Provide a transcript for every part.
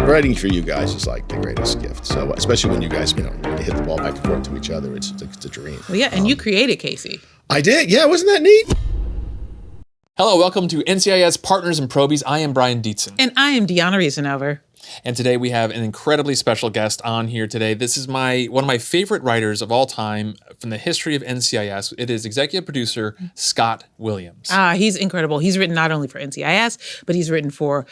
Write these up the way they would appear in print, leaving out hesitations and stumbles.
writing for you guys is like the greatest gift. So especially when you guys, hit the ball back and forth to each other, it's a dream. Well, yeah, and you created Casey. I did. Yeah, wasn't that neat? Hello, welcome to NCIS Partners and Probies. I am Brian Dietzen. And I am Diona Reasonover. And today we have an incredibly special guest on here today. This is one of my favorite writers of all time from the history of NCIS. It is executive producer Scott Williams. He's incredible. He's written not only for NCIS, but he's written for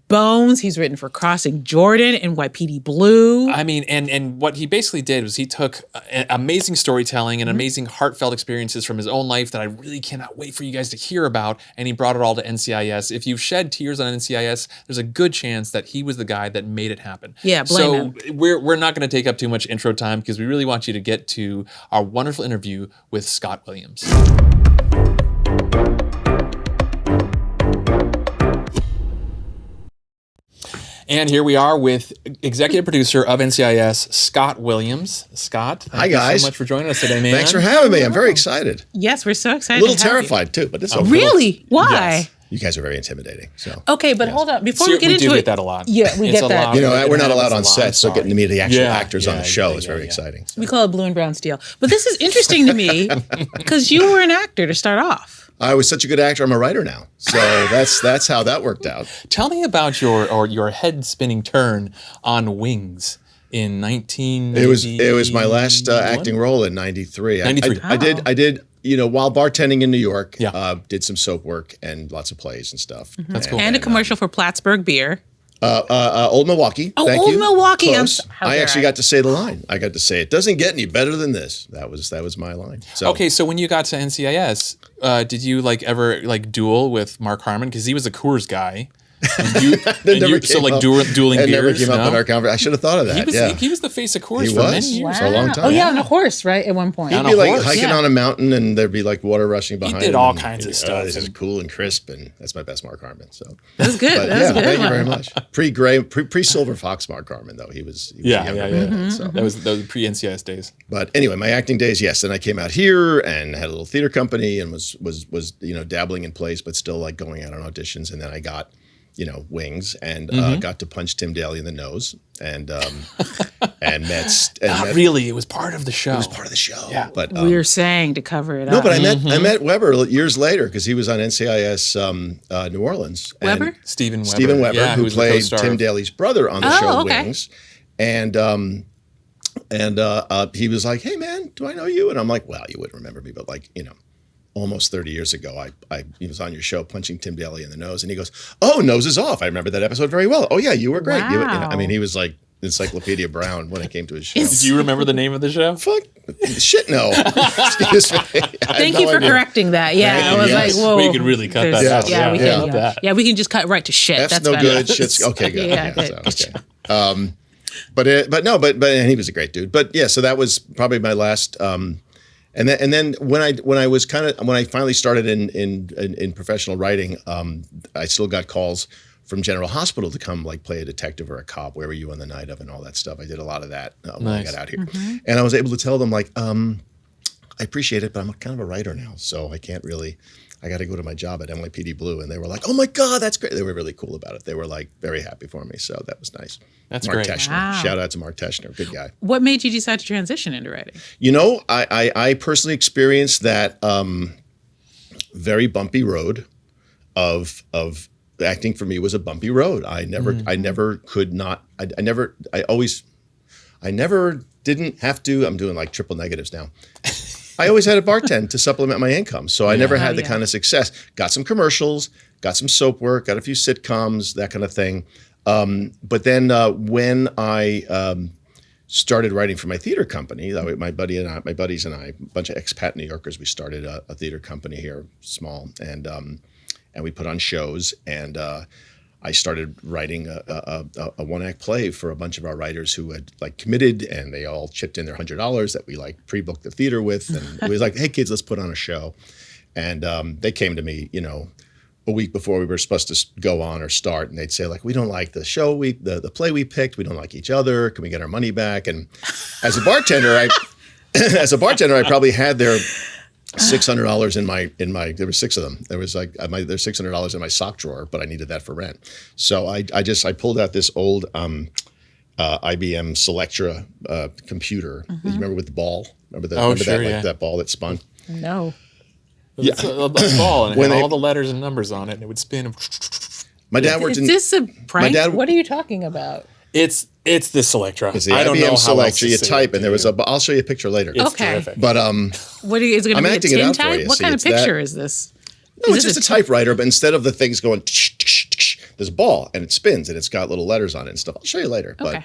Bones. He's written for Crossing Jordan and NYPD Blue. I mean, and what he basically did was he took amazing storytelling and amazing heartfelt experiences from his own life that I really cannot wait for you guys to hear about, and he brought it all to NCIS. If you've shed tears on NCIS, there's a good chance that he was the guy that made it happen. Yeah, blame him. We're not going to take up too much intro time because we really want you to get to our wonderful interview with Scott Williams. And here we are with executive producer of NCIS, Scott Williams. Scott, Hi, guys. Thank you so much for joining us today, man. Thanks for having me. I'm very excited. Yes, we're so excited. A little terrified too, but it's okay. Really? Why? Yes. You guys are very intimidating. So okay, but hold on. Before we get into it, we do get that a lot. Yeah, we get that. We're not allowed on set, so getting to meet the actual actors on the show is very exciting. So. We call it blue and brown steel. But this is interesting to me because you were an actor to start off. I was such a good actor. I'm a writer now, so that's how that worked out. Tell me about your head spinning turn on Wings in 1990. It was my last acting role in '93. 93. I did. While bartending in New York, Yeah. did some soap work and lots of plays and stuff. Mm-hmm. That's cool. And a commercial for Plattsburgh beer. Old Milwaukee. Oh, thank Old you. Milwaukee. Close. How I dare actually I? got to say the line. I got to say it doesn't get any better than this. That was my line. So Okay, so when you got to NCIS, did you ever duel with Mark Harmon because he was a Coors guy? Dueling It beers. never came up no? in our conversation. I should have thought of that. He was the face of Coors He for was. many years. For a long time. Oh yeah, on a horse, right? At one point. He'd On be a like horse. hiking on a mountain, and there'd be like water rushing behind him. did all and kinds of he'd be, stuff. This is cool and crisp, and that's my best Mark Harmon. So That's good. But, That's good. thank you very much. Pre-Silver Fox Mark Harmon though. He was a younger man, so. That was pre-NCIS days. But anyway, my acting days, yes. Then I came out here and had a little theater company and was dabbling in plays, but still like going out on auditions. And then I got Wings and got to punch Tim Daly in the nose and met. Not really. It was part of the show. It was part of the show. Yeah. But We're saying to cover it up. no, but I met Weber years later because he was on NCIS New Orleans. Weber? Stephen Weber. Stephen Weber, Yeah, who was the played co-star Tim of- Daly's brother on the show okay. Wings, and he was like, "Hey man, do I know you?" And I'm like, "Well, you wouldn't remember me, but almost 30 years ago, he was on your show punching Tim Daly in the nose," and he goes, "Oh, nose is off. I remember that episode very well. Oh yeah, you were great." Wow. He was like Encyclopedia Brown when it came to his show. Do you remember the name of the show? Fuck, shit, no. Excuse me. Thank you for correcting that. Yeah, Thank I was you. like, Yes. whoa. We could really cut that There's- out. Yeah, we Yeah. can. Yeah. Yeah, we can just cut right to shit. F's That's no better. good. Shit's okay. Good. Yeah, good. Okay. But he was a great dude. But yeah, so that was probably my last. And then when I finally started in professional writing, I still got calls from General Hospital to come play a detective or a cop. Where were you on the night of and all that stuff. I did a lot of that when I got out here, and I was able to tell them I appreciate it, but I'm kind of a writer now, so I can't really. I got to go to my job at NYPD Blue, and they were like, "Oh my God, that's great!" They were really cool about it. They were very happy for me, so that was nice. That's Mark great. Teschner. Wow. Shout out to Mark Teschner, good guy. What made you decide to transition into writing? I personally experienced that very bumpy road of acting. For me was a bumpy road. I never didn't have to. I'm doing triple negatives now. I always had a bartend to supplement my income. So I never had the kind of success. Got some commercials, got some soap work, got a few sitcoms, that kind of thing. But then when I started writing for my theater company, my buddies and I, a bunch of expat New Yorkers, we started a theater company here, small, and we put on shows. And I started writing a one-act play for a bunch of our writers who had committed, and they all chipped in their $100 that we pre-booked the theater with, and it was like, "Hey kids, let's put on a show." And they came to me, a week before we were supposed to go on or start, and they'd say "We don't like the show the play we picked. We don't like each other. Can we get our money back?" And as a bartender, I probably had their $600 in my. There were 6 of them. There was like there's $600 in my sock drawer, but I needed that for rent. So I pulled out this old IBM Selectra computer. You remember with the ball? Remember that ball that spun? No. Yeah, a ball and it had all the letters and numbers on it, and it would spin. My dad worked Is this a prank? What are you talking about? It's the Selectra. It's the I don't IBM know how Selectra. You else to type, say it, and there was I'll show you a picture later. It's Okay. terrific. But What is it going to be? acting A it tin out for type? you. What See, kind of it's that- picture is this? No, it's just a typewriter, but instead of the things going, there's a ball and it spins and it's got little letters on it and stuff. I'll show you later. Okay.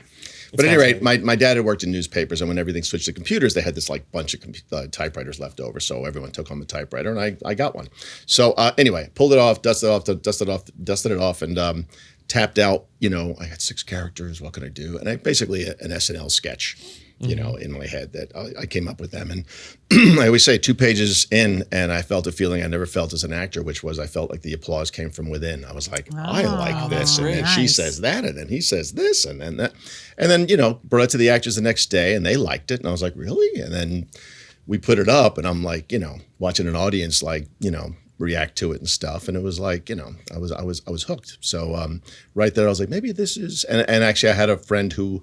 But at any rate, my dad had worked in newspapers, and when everything switched to computers, they had this like bunch of typewriters left over. So everyone took home a typewriter, and I got one. So anyway, pulled it off, dusted it off, and tapped out. I got 6 characters. What can I do? And I basically an SNL sketch. In my head that I came up with them. And I always say 2 pages in, and I felt a feeling I never felt as an actor, which was I felt like the applause came from within. I was like, I like this. And then she says that, and then he says this, and then that. And then, brought it to the actors the next day, and they liked it. And I was like, really? And then we put it up, and I'm like, watching an audience like, react to it and stuff. And it was like, I was hooked. So right there, I was like, maybe this is, and actually I had a friend who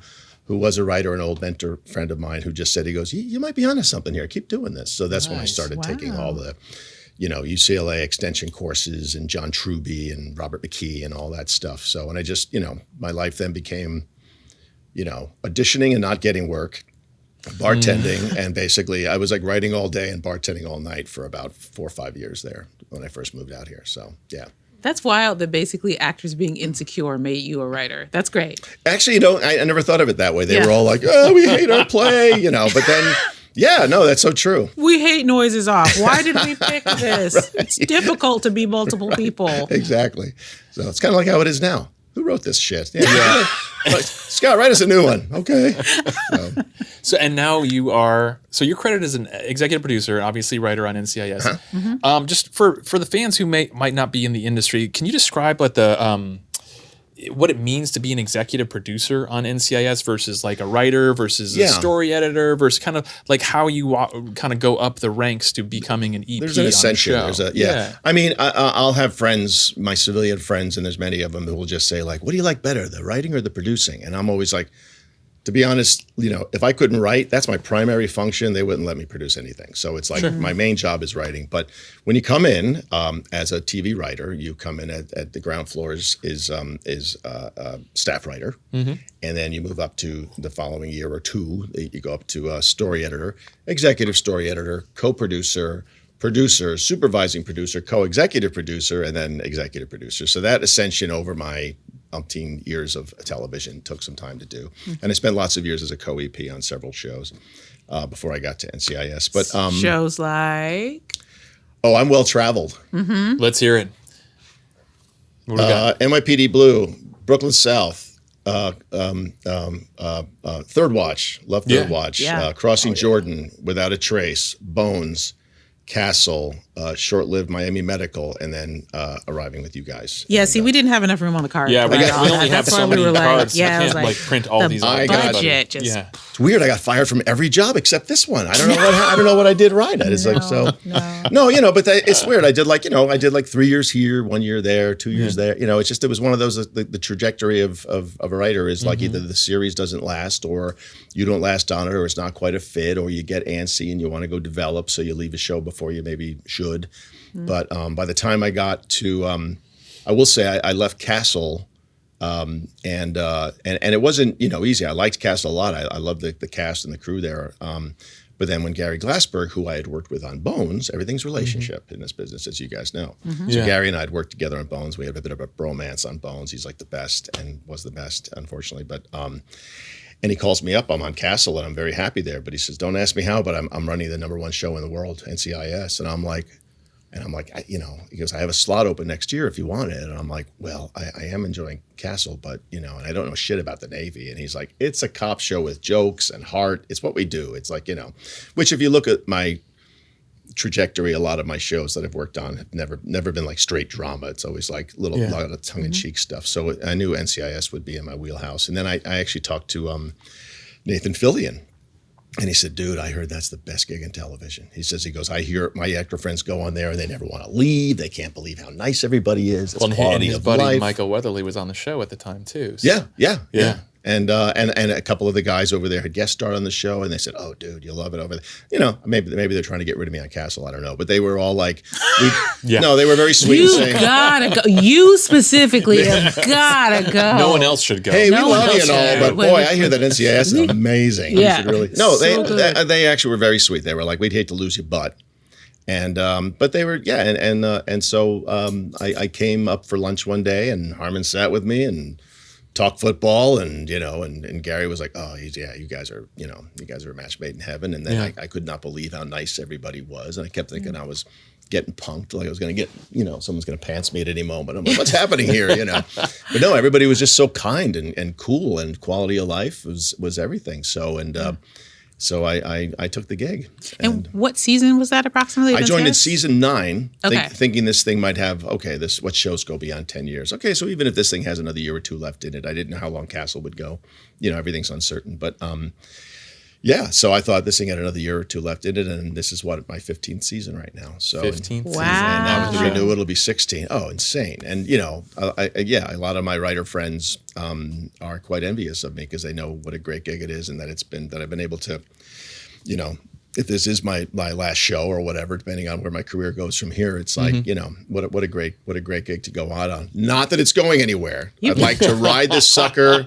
was a writer, an old mentor friend of mine, who just said, he goes, you might be onto something here. Keep doing this. So that's when I started taking all the, UCLA extension courses and John Truby and Robert McKee and all that stuff. So, and I just, my life then became, auditioning and not getting work, bartending. And basically I was like writing all day and bartending all night for about 4 or 5 years there when I first moved out here. So, yeah. That's wild that basically actors being insecure made you a writer. That's great. Actually, I never thought of it that way. They were all like, oh, we hate our play, but then, that's so true. We hate noises off. Why did we pick this? Right. It's difficult to be multiple people. Exactly. So it's kind of like how it is now. Who wrote this shit? Yeah. Like, Scott, write us a new one. Okay. So and now you are you're credited as an executive producer, obviously writer on NCIS. Uh-huh. Just for the fans who might not be in the industry, can you describe what what it means to be an executive producer on NCIS versus like a writer versus a story editor versus kind of like how you kind of go up the ranks to becoming an EP? There's an ascension. On the show. I mean, I'll have friends, my civilian friends, and there's many of them who will just say like, what do you like better, the writing or the producing? And I'm always like, to be honest, if I couldn't write, that's my primary function. They wouldn't let me produce anything. So it's like my main job is writing. But when you come in as a TV writer, you come in at the ground floor is staff writer, and then you move up to the following year or 2. You go up to story editor, executive story editor, co-producer, producer, supervising producer, co-executive producer, and then executive producer. So that ascension over my umpteen years of television took some time to do. And I spent lots of years as a co-EP on several shows before I got to NCIS. But shows like? Oh, I'm well-traveled. Let's hear it. What do we got? NYPD Blue, Brooklyn South, Third Watch, love Third Watch, Crossing Jordan, Without a Trace, Bones, Castle, short-lived Miami Medical, and then Arriving with You Guys. Yeah, see, we didn't have enough room on the card. Yeah, we only have so many cards. Yeah, I can't print all these. Budget just. Yeah. It's weird. I got fired from every job except this one. I don't know what I did right. It's like so. No, but it's weird. I did like 3 years here, 1 year there, 2 years there. It's just it was one of those. The trajectory of a writer is like either the series doesn't last, or you don't last on it, or it's not quite a fit, or you get antsy and you want to go develop, so you leave a show before you maybe should. But by the time I got to, I will say I left Castle, and it wasn't easy. I liked Castle a lot. I loved the cast and the crew there. But then when Gary Glasberg, who I had worked with on Bones, everything's relationship in this business, as you guys know. So Gary and I had worked together on Bones. We had a bit of a bromance on Bones. He's like the best and was the best, unfortunately. But and he calls me up. I'm on Castle and I'm very happy there. But he says, "Don't ask me how, but I'm running the #1 show in the world, NCIS." And I'm like, he goes, "I have a slot open next year if you want it." And I'm like, "Well, I am enjoying Castle, but and I don't know shit about the Navy." And he's like, "It's a cop show with jokes and heart. It's what we do." It's like, which if you look at my trajectory, a lot of my shows that I've worked on have never been like straight drama. It's always like lot of tongue-in-cheek stuff. So I knew NCIS would be in my wheelhouse. And then I actually talked to Nathan Fillion, And he said, dude, I heard that's the best gig in television. He goes, I hear my actor friends go on there and they never want to leave. They can't believe how nice everybody is. It's and quality his of buddy life. Michael Weatherly was on the show at the time too. So. Yeah. Yeah. And a couple of the guys over there had guest starred on the show, and they said, "Oh, dude, you love it over there." You know, maybe they're trying to get rid of me on Castle. I don't know, but they were all like, "No, they were very sweet." You saying, gotta go. You specifically have gotta go. No one else should go. "Hey, No we one love you else and all, should. but boy, I hear that NCIS is amazing. Yeah. You should really." It's No, so good. they actually were very sweet. They were like, "We'd hate to lose you, but." And but they were so I came up for lunch one day, and Harmon sat with me and talked football, and and Gary was like, "Oh, you guys are a match made in heaven." And then I could not believe how nice everybody was, and I kept thinking I was getting punked, like I was going to get someone's going to pants me at any moment. I'm like, what's happening here? But no, everybody was just so kind and cool, and quality of life was everything. So So I took the gig. And what season was that approximately? I joined in season 9, Okay. thinking this thing might have, what shows go beyond 10 years. Okay, so even if this thing has another year or two left in it, I didn't know how long Castle would go. Everything's uncertain. But so I thought this thing had another year or two left in it, and this is my 15th season right now. So 15th Wow. season. and now with the renewal, it'll be 16. Oh, insane. And, a lot of my writer friends are quite envious of me because they know what a great gig it is, and that I've been able to, if this is my last show or whatever, depending on where my career goes from here, it's like, what a great gig to go out on. Not that it's going anywhere. I'd like to ride this sucker.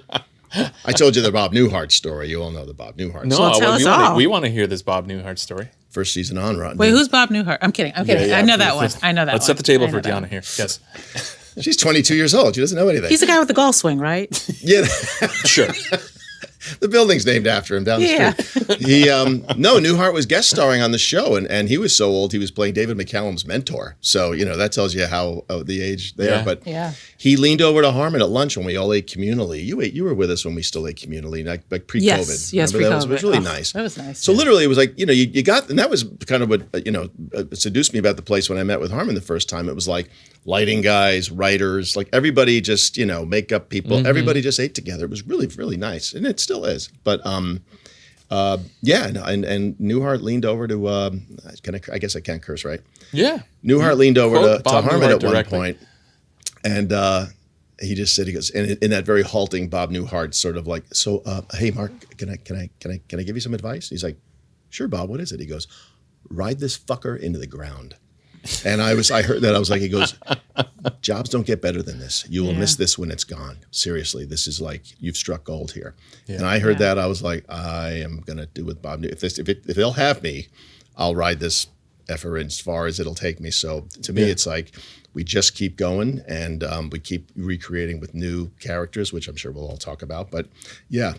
I told you the Bob Newhart story. You all know the Bob Newhart No, story. Well, tell us all. we want to hear this Bob Newhart story. First season on, Rotten. Wait, who's Bob Newhart? I'm kidding. Yeah, I know that one. I know that Let's one. set the table I know for that Diona one. here. Yes. She's 22 years old. She doesn't know anything. He's the guy with the golf swing, right? Yeah. Sure. The building's named after him down the Yeah. street. Newhart was guest starring on the show, and he was so old he was playing David McCallum's mentor. So that tells you how the age there. Yeah. But Yeah. he leaned over to Harmon at lunch when we all ate communally. You were with us when we still ate communally, like pre-COVID. Yes, Remember pre-COVID. that? It was really Oh, nice. that was nice. So literally, it was like you got, and that was kind of what seduced me about the place when I met with Harmon the first time. It was like lighting guys, writers, like everybody just makeup people, everybody just ate together. It was really, really nice, and it still is. But and Newhart leaned over to I guess I can't curse, right? Yeah. Newhart leaned over Quote to Bob Harmon Newhart at one directly. point, and he just said, he goes, in that very halting Bob Newhart sort of like, so hey Mark, can I give you some advice? He's like, sure Bob, what is it? He goes, ride this fucker into the ground. And I heard that, I was like, he goes, jobs don't get better than this. You will miss this when it's gone. Seriously, this is like, you've struck gold here. Yeah. And I heard that, I was like, I am gonna do with Bob. If they'll have me, I'll ride this effer as far as it'll take me. So to me, it's like we just keep going, and we keep recreating with new characters, which I'm sure we'll all talk about. But yeah,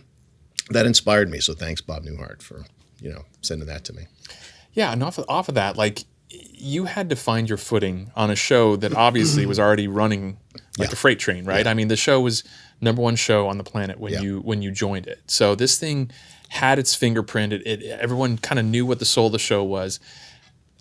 that inspired me. So thanks, Bob Newhart, for sending that to me. Yeah, and off of that, like, you had to find your footing on a show that obviously was already running like a freight train, right? I mean, the show was #1 show on the planet when you joined it. So this thing had its fingerprint. Everyone kind of knew what the soul of the show was.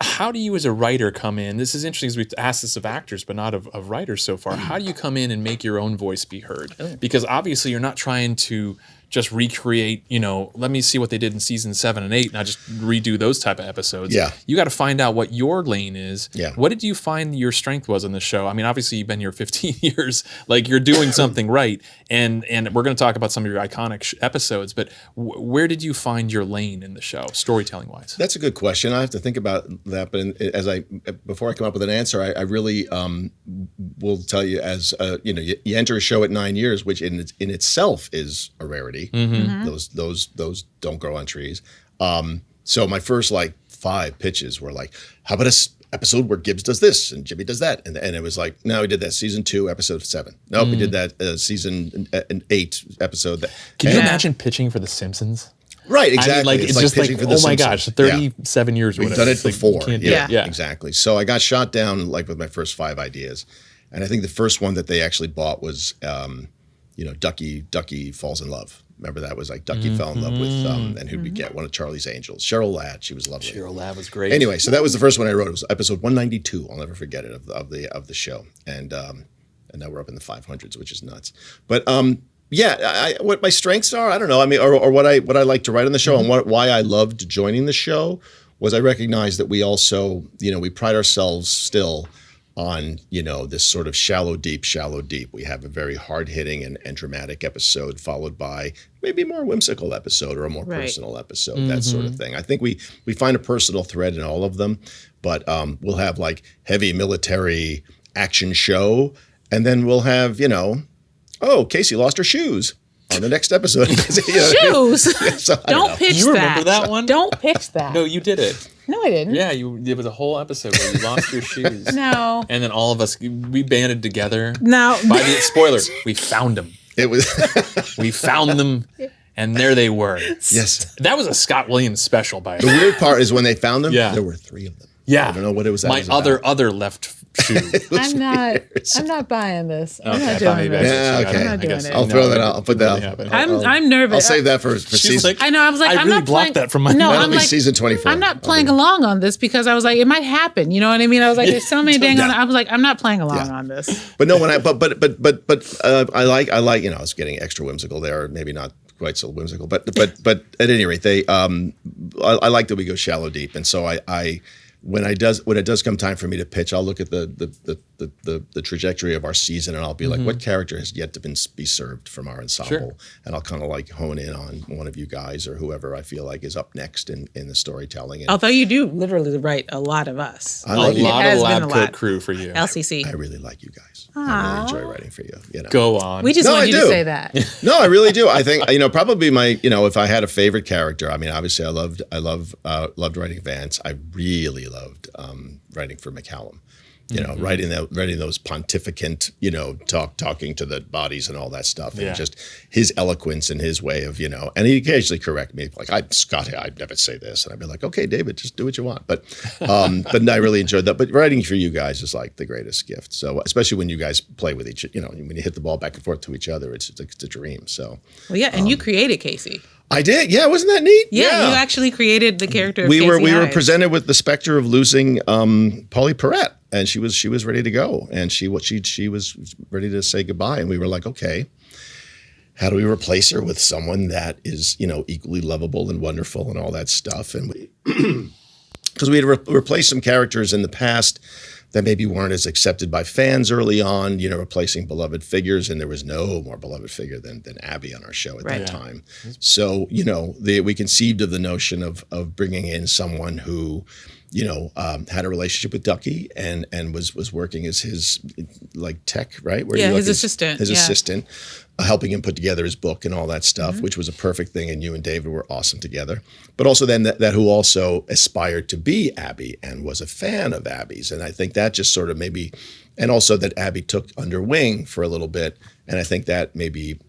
How do you, as a writer, come in? This is interesting, because we've asked this of actors, but not of writers so far. How do you come in and make your own voice be heard? Because obviously you're not trying to just recreate, let me see what they did in season 7 and 8, and I just redo those type of episodes. Yeah. You got to find out what your lane is. Yeah. What did you find your strength was on the show? I mean, obviously you've been here 15 years, like you're doing something right. And we're going to talk about some of your iconic episodes, but where did you find your lane in the show, storytelling wise? That's a good question. I have to think about that. But before I come up with an answer, I really will tell you, as you enter a show at 9 years, which in itself is a rarity. Mm-hmm. Those don't grow on trees. So my first 5 pitches were like, how about a episode where Gibbs does this and Jimmy does that, and it was like, no, we did that season 2, episode 7. Nope, we did that season 8 episode. Can you imagine pitching for The Simpsons? Right, exactly. I mean, it's just like, pitching for oh The my Simpsons. gosh, 37 years. We've whatever. done it before. Yeah, exactly. So I got shot down with my first 5 ideas, and I think the first one that they actually bought was, Ducky falls in love. Remember, that was like Ducky fell in love with, and who'd we get? One of Charlie's angels, Cheryl Ladd. She was lovely. Cheryl Ladd was great. Anyway, so that was the first one I wrote. It was episode 192. I'll never forget it, of the show, and now we're up in the 500s, which is nuts. But what my strengths are, I don't know. I mean, or what I like to write on the show, and why I loved joining the show was I recognized that we also, we pride ourselves still on, this sort of shallow, deep. We have a very hard-hitting and dramatic episode followed by maybe a more whimsical episode or a more personal episode, that sort of thing. I think we find a personal thread in all of them, but we'll have like heavy military action show, and then we'll have, oh, Casey lost her shoes on the next episode. Shoes? So, don't pitch that. You remember that one? Don't pitch that. No, you did it. No, I didn't. Yeah, there was a whole episode where you lost your shoes. No. And then all of us, we banded together. No. Spoiler, we found them. It was. We found them, and there they were. Yes. That was a Scott Williams special, by the The way. weird part is when they found them, Yeah. there were 3 of them. Yeah. I don't know what it was. My other left shoe. I'm not buying this. I'm Okay, not I thought doing maybe this. Yeah, I should- okay. I'm not doing it. I'll throw that out. I'll put that out. I'm nervous. I'll save that for She's season. like, I know. I was like, I I'm really not blocked playing, that from my No, That'll I'm be like, season 24. I'm not playing along on this because I was like, it might happen. You know what I mean? I was like, there's so many dang on. I was like, I'm not playing along on this. But no, when I I like I was getting extra whimsical there, maybe not quite so whimsical, but at any rate, they I like that we go shallow deep, and so I when it does come time for me to pitch, I'll look at the trajectory of our season, and I'll be like, what character has yet to be served from our ensemble, and I'll kind of like hone in on one of you guys or whoever I feel like is up next in the storytelling. And Although you do literally write a lot of us. I like a lot has of been lab a coat lot. crew for you. LCC. I really like you guys. I really enjoy writing for you. Go on. We just No, want I you do. to say that. No, I really do. I think probably my if I had a favorite character, I mean, obviously I loved writing Vance. I really loved writing for McCallum. Writing those pontificant, talking to the bodies and all that stuff, and just his eloquence and his way of, and he'd occasionally correct me, like, Scott, I'd never say this, and I'd be like, okay, David, just do what you want. But I really enjoyed that. But writing for you guys is like the greatest gift. So especially when you guys play with each, when you hit the ball back and forth to each other, it's a dream. So Well, yeah, and you created Casey. I did, yeah, wasn't that neat? Yeah, you actually created the character. Of we were Casey presented with the specter of losing Polly Perrette, and she was ready to go, and she was ready to say goodbye, and we were like, okay, how do we replace her with someone that is equally lovable and wonderful and all that stuff? And because we had replaced some characters in the past that maybe weren't as accepted by fans early on, replacing beloved figures, and there was no more beloved figure than Abby on our show at that time. So, we conceived of the notion of bringing in someone who, had a relationship with Ducky and was working as his tech, right? his assistant. His assistant, helping him put together his book and all that stuff, which was a perfect thing. And you and David were awesome together. But also then that who also aspired to be Abby and was a fan of Abby's. And I think that just sort of maybe, and also that Abby took under wing for a little bit. And I think that maybe,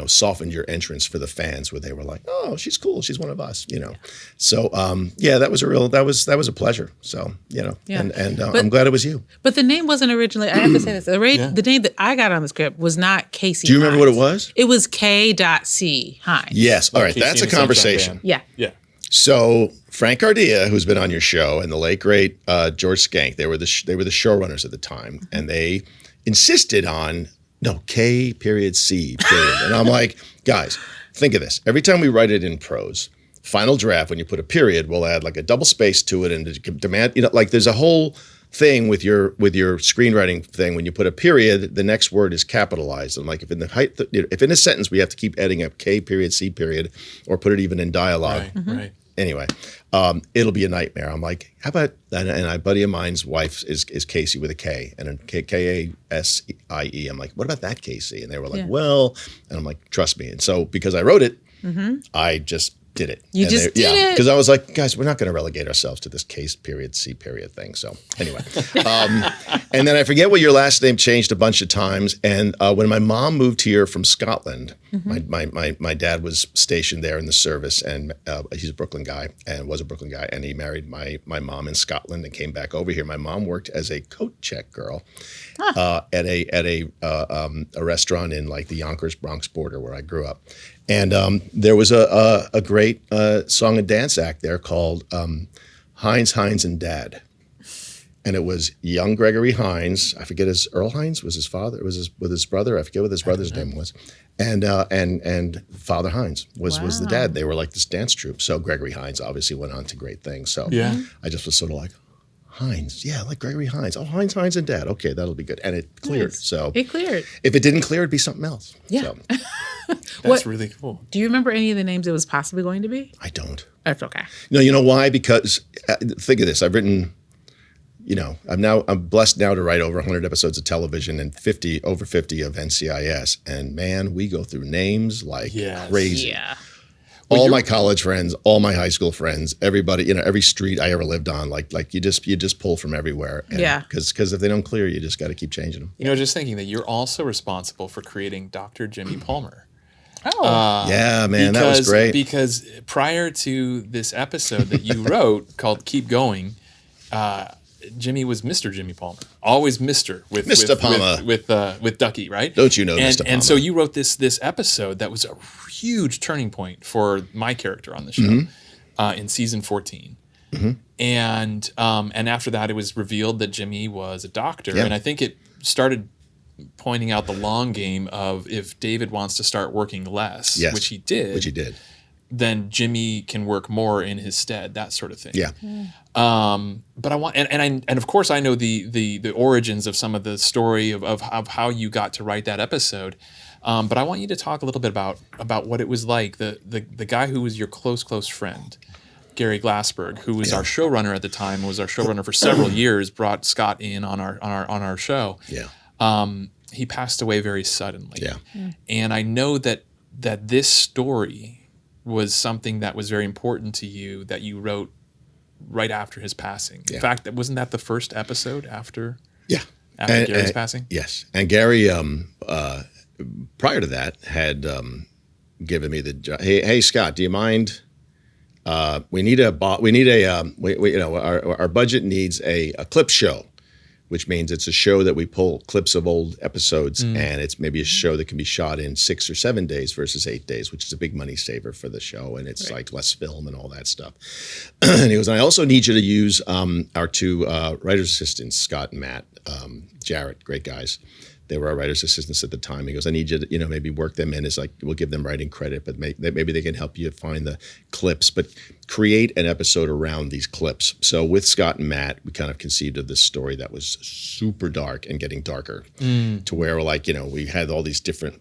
softened your entrance for the fans, where they were like, "Oh, she's cool. She's one of us." So that was a pleasure. So and I'm glad it was you. But the name wasn't originally. I have to say this: the name that I got on the script was not Casey. Do you remember Hines. what it was? It was K.C. Hines. Yes. All right. Casey That's a and the Sunshine conversation. Band. Yeah. So Frank Ardea, who's been on your show, and the late great George Skank, they were the showrunners at the time, and they insisted on K.C. And I'm like, guys, think of this. Every time we write it in prose, final draft, when you put a period, we'll add like a double space to it and demand, there's a whole thing with your screenwriting thing. When you put a period, the next word is capitalized. I'm like, if in a sentence we have to keep adding a K.C. or put it even in dialogue. Right. Anyway, it'll be a nightmare. I'm like, how about, and a buddy of mine's wife is Casey with a K, and a K-A-S-I-E. I'm like, what about that Casey? And they were like, well, and I'm like, trust me. And so because I wrote it, I just did it. You just did it. Because I was like, guys, we're not going to relegate ourselves to this C thing. So anyway, and then I forget what your last name changed a bunch of times. And when my mom moved here from Scotland, my dad was stationed there in the service, and he's a Brooklyn guy and was a Brooklyn guy, and he married my mom in Scotland and came back over here. My mom worked as a coat check girl at a restaurant in like the Yonkers Bronx border where I grew up. And there was a great song and dance act there called Hines, Hines, and Dad. And it was young Gregory Hines. I forget Earl Hines was his father. It was with his brother. I forget what his brother's name was. And Father Hines was the dad. They were like this dance troupe. So Gregory Hines obviously went on to great things. So I just was sort of like, Hines, yeah, like Gregory Hines. Oh, Hines and Dad. Okay, that'll be good. And it cleared. Nice. So it cleared. If it didn't clear, it'd be something else. Yeah. So, That's really cool. Do you remember any of the names it was possibly going to be? I don't. That's okay. No, you know why? Because think of this. I've written, I'm blessed now to write over 100 episodes of television and over 50 of NCIS. And man, we go through names like crazy. Yeah. All my college friends, all my high school friends, everybody, every street I ever lived on, like you just pull from everywhere. And Because if they don't clear, you just got to keep changing them. Just thinking that you're also responsible for creating Dr. Jimmy Palmer. Oh. Yeah, man, that was great. Because prior to this episode that you wrote called Keep Going, Jimmy was Mr. Jimmy Palmer, always Mr. with Mr. Palmer with Ducky, right? Don't you know, Mr. Palmer? And so you wrote this episode that was a huge turning point for my character on the show in season 14. And after that, it was revealed that Jimmy was a doctor, and I think it started pointing out the long game of if David wants to start working less, which he did, then Jimmy can work more in his stead, that sort of thing. Yeah. But I want, and of course I know the origins of some of the story of how you got to write that episode. But I want you to talk a little bit about what it was like. The guy who was your close friend, Gary Glasberg, who was our showrunner at the time, was our showrunner for several years, brought Scott in on our show. Yeah. He passed away very suddenly. Yeah. And I know that this story was something that was very important to you, that you wrote right after his passing. In fact, wasn't that the first episode after Gary's passing? Yes. And Gary, prior to that, had given me the job. Hey, Scott, do you mind? Our budget needs a clip show, which means it's a show that we pull clips of old episodes, and it's maybe a show that can be shot in 6 or 7 days versus 8 days, which is a big money saver for the show, and it's like less film and all that stuff. And he goes, I also need you to use our two writer's assistants, Scott and Matt, Jarrett, great guys. They were our writer's assistants at the time. He goes, I need you to, maybe work them in. It's like, we'll give them writing credit, but maybe they can help you find the clips, but create an episode around these clips. So with Scott and Matt, we kind of conceived of this story that was super dark and getting darker to where we had all these different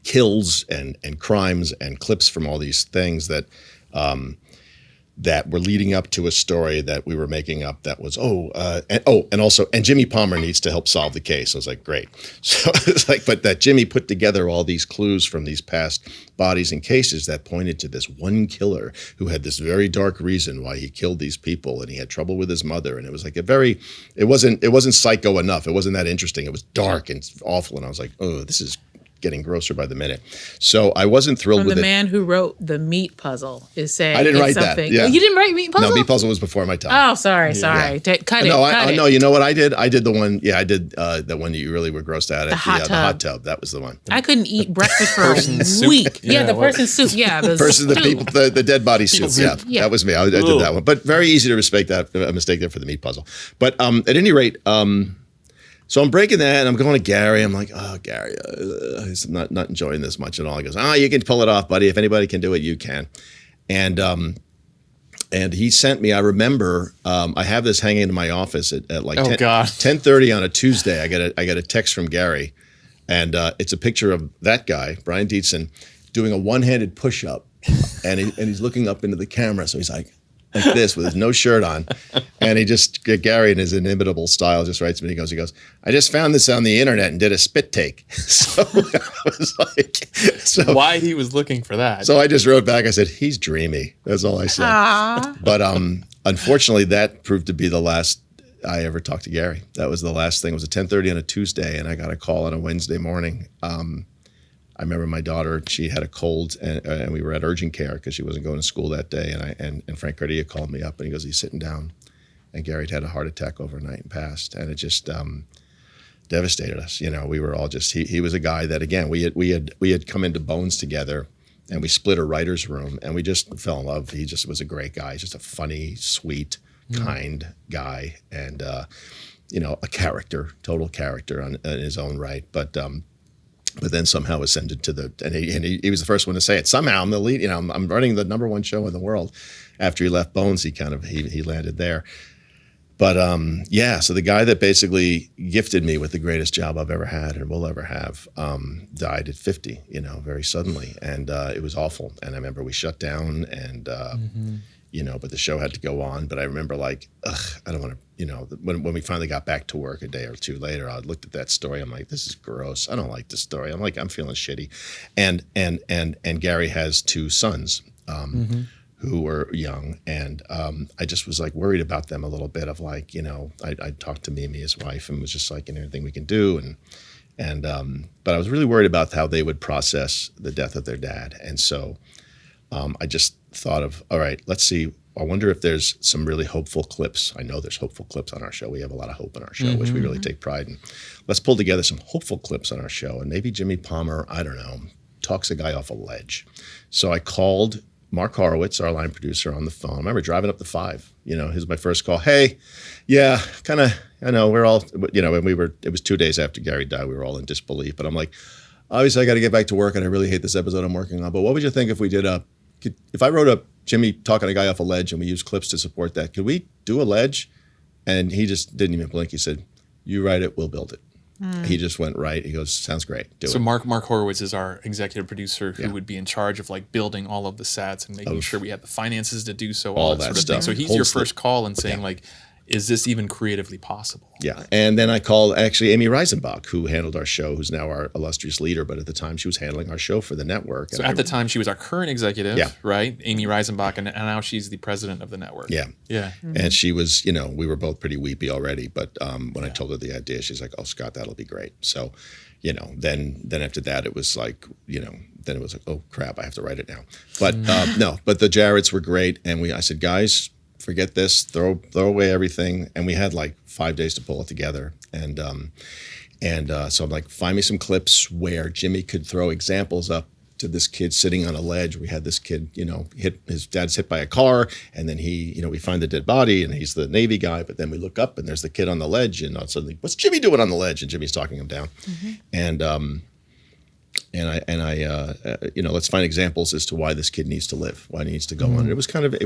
kills and crimes and clips from all these things that were leading up to a story that we were making up that was, and Jimmy Palmer needs to help solve the case. I was like, great. So it's like, but that Jimmy put together all these clues from these past bodies and cases that pointed to this one killer who had this very dark reason why he killed these people, and he had trouble with his mother. And it was like it wasn't psycho enough. It wasn't that interesting. It was dark and awful. And I was like, oh, this is getting grosser by the minute. So I wasn't thrilled with it. The man who wrote the meat puzzle is saying I didn't write something. that. Yeah. Oh, you didn't write meat puzzle? No, meat puzzle was before my time. Oh, sorry. Yeah. Cut it. No, you know what I did? I did the one. Yeah, I did the one that you really were grossed out at. The hot tub. That was the one. I couldn't eat breakfast for a week. Yeah, the person's soup. Yeah, the dead body soup. Yeah, that was me. I did that one. But very easy to mistake there for the meat puzzle. But at any rate, so I'm breaking that, and I'm going to Gary. I'm like, oh, Gary, he's not enjoying this much at all. He goes, you can pull it off, buddy. If anybody can do it, you can. And he sent me, I remember, I have this hanging in my office at like 10:30 on a Tuesday. I get a text from Gary, and it's a picture of that guy, Brian Dietzen, doing a one-handed push-up, and he's looking up into the camera. So he's like this with no shirt on, and Gary in his inimitable style just writes me. He goes, I just found this on the internet and did a spit take. So I was like, why he was looking for that? So I just wrote back. I said, he's dreamy. That's all I said. Aww. But unfortunately, that proved to be the last I ever talked to Gary. That was the last thing. It was at 10:30 on a Tuesday, and I got a call on a Wednesday morning. I remember my daughter, she had a cold, and we were at urgent care because she wasn't going to school that day. And Frank Gardia called me up, and he goes, he's sitting down. And Gary had a heart attack overnight and passed. And it just devastated us. We were all just, he was a guy that, again, we had come into Bones together, and we split a writer's room, and we just fell in love. He just was a great guy. He's just a funny, sweet, kind guy, and a character, total character in his own right. But then somehow ascended to and he was the first one to say it. Somehow I'm the lead. I'm running the #1 show in the world. After he left Bones, he landed there. But so the guy that basically gifted me with the greatest job I've ever had and will ever have died at 50, very suddenly, and it was awful. And I remember we shut down, and but the show had to go on. But I remember I don't want to, when we finally got back to work a day or two later, I looked at that story. I'm like, this is gross. I don't like this story. I'm feeling shitty, and Gary has 2 sons. Who were young, and I just was worried about them a little bit. Of I talked to Mimi, his wife, and was just anything we can do, but I was really worried about how they would process the death of their dad, and so I just thought of, all right, let's see. I wonder if there's some really hopeful clips. I know there's hopeful clips on our show. We have a lot of hope on our show, which we really take pride in. Let's pull together some hopeful clips on our show, and maybe Jimmy Palmer, I don't know, talks a guy off a ledge. So I called Mark Horowitz, our line producer, on the phone. I remember driving up the 5. Here's my first call. Hey, yeah, kind of. I know we're all. And it was 2 days after Gary died. We were all in disbelief. But I'm like, obviously, I got to get back to work, and I really hate this episode I'm working on. But what would you think if we did if I wrote up Jimmy talking a guy off a ledge, and we used clips to support that? Could we do a ledge? And he just didn't even blink. He said, "You write it, we'll build it." He just went right. He goes, "Sounds great. Do it." So Mark Horowitz is our executive producer who would be in charge of building all of the sets and making sure we had the finances to do so, all that sort of thing. So he's your first call and saying is this even creatively possible? Yeah. And then I called actually Amy Reisenbach, who handled our show, who's now our illustrious leader, but at the time she was handling our show for the network. So at the time she was our current executive, right? Amy Reisenbach, and now she's the president of the network. Yeah. Yeah. Mm-hmm. And she was, we were both pretty weepy already, but when I told her the idea, she's like, "Oh, Scott, that'll be great." So, then after that, it was then it was "Oh crap, I have to write it now." But but the Jarretts were great. And I said, "Guys, forget this, throw away everything." And we had 5 days to pull it together. And so I'm like, find me some clips where Jimmy could throw examples up to this kid sitting on a ledge. We had this kid, his dad's hit by a car, and then we find the dead body, and he's the Navy guy, but then we look up and there's the kid on the ledge, and suddenly, what's Jimmy doing on the ledge? And Jimmy's talking him down. Mm-hmm. Let's find examples as to why this kid needs to live, why he needs to go on. It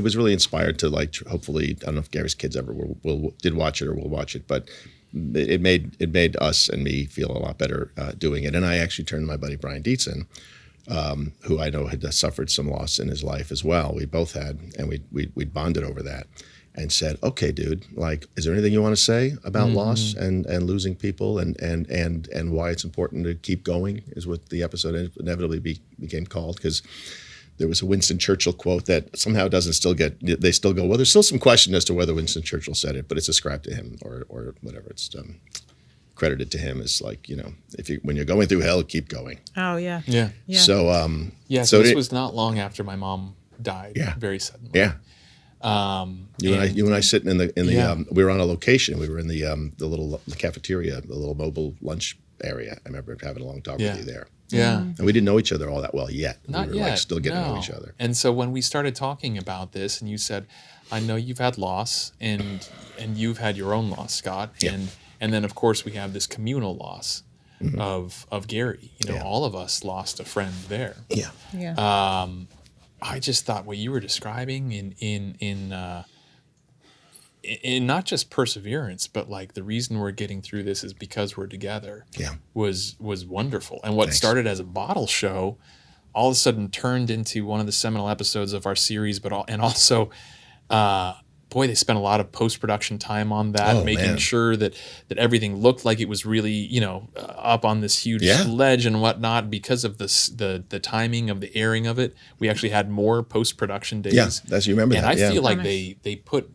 was really inspired to hopefully, I don't know if Gary's kids ever did watch it or will watch it, but it made us and me feel a lot better doing it. And I actually turned to my buddy Brian Dietzen, who I know had suffered some loss in his life as well. We both had, and we bonded over that. And said, "Okay, dude, is there anything you want to say about loss and losing people and why it's important to keep going?" Is what the episode inevitably became called, because there was a Winston Churchill quote that somehow they still go, well, there's still some question as to whether Winston Churchill said it, but it's ascribed to him or whatever. It's credited to him as when you're going through hell, keep going. Oh yeah. Yeah. So so this was not long after my mom died. Yeah. Very suddenly. Yeah. You and I sitting in the we were on a location. We were in the little cafeteria, the little mobile lunch area. I remember having a long talk with you there. Yeah. And we didn't know each other all that well yet. Not we were yet. Still getting to know each other. And so when we started talking about this, and you said, "I know you've had loss, and you've had your own loss, Scott." Yeah. And then of course we have this communal loss of Gary. All of us lost a friend there. Yeah. Yeah. I just thought what you were describing in not just perseverance, but the reason we're getting through this is because we're together. Yeah. Was wonderful. And what started as a bottle show all of a sudden turned into one of the seminal episodes of our series, and also boy, they spent a lot of post-production time on that, making sure that everything looked like it was really, up on this huge ledge and whatnot. Because of the timing of the airing of it, we actually had more post-production days. Yeah, you remember that. And I feel like they put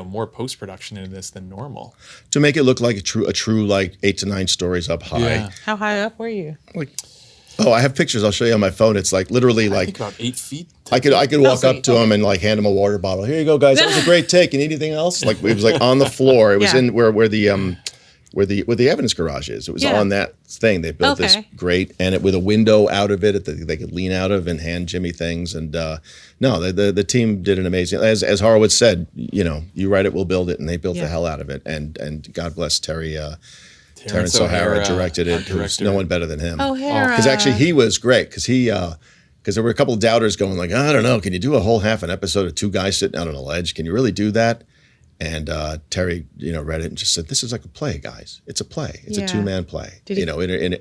more post-production into this than normal to make it look like a true 8 to 9 stories up high. Yeah. How high up were you? I have pictures. I'll show you on my phone. It's literally I think about 8 feet. I could walk up to him and hand him a water bottle. "Here you go, guys. That was a great take. You need anything else?" It was on the floor. It was in where the where the evidence garage is. It was on that thing. They built this Okay. great, and it with a window out of it that they could lean out of and hand Jimmy things. And no, the team did an amazing. As Horowitz said, you know, you write it, we'll build it, and they built the hell out of it. And God bless Terrence O'Hara directed it. There's no one better than him. O'Hara. Because actually he was great because there were a couple of doubters going like, I don't know, can you do a whole half an episode of two guys sitting out on a ledge? Can you really do that? And Terry, you know, read it and just said, "This is like a play, guys. It's a play. It's a two-man play." Did he- you know, and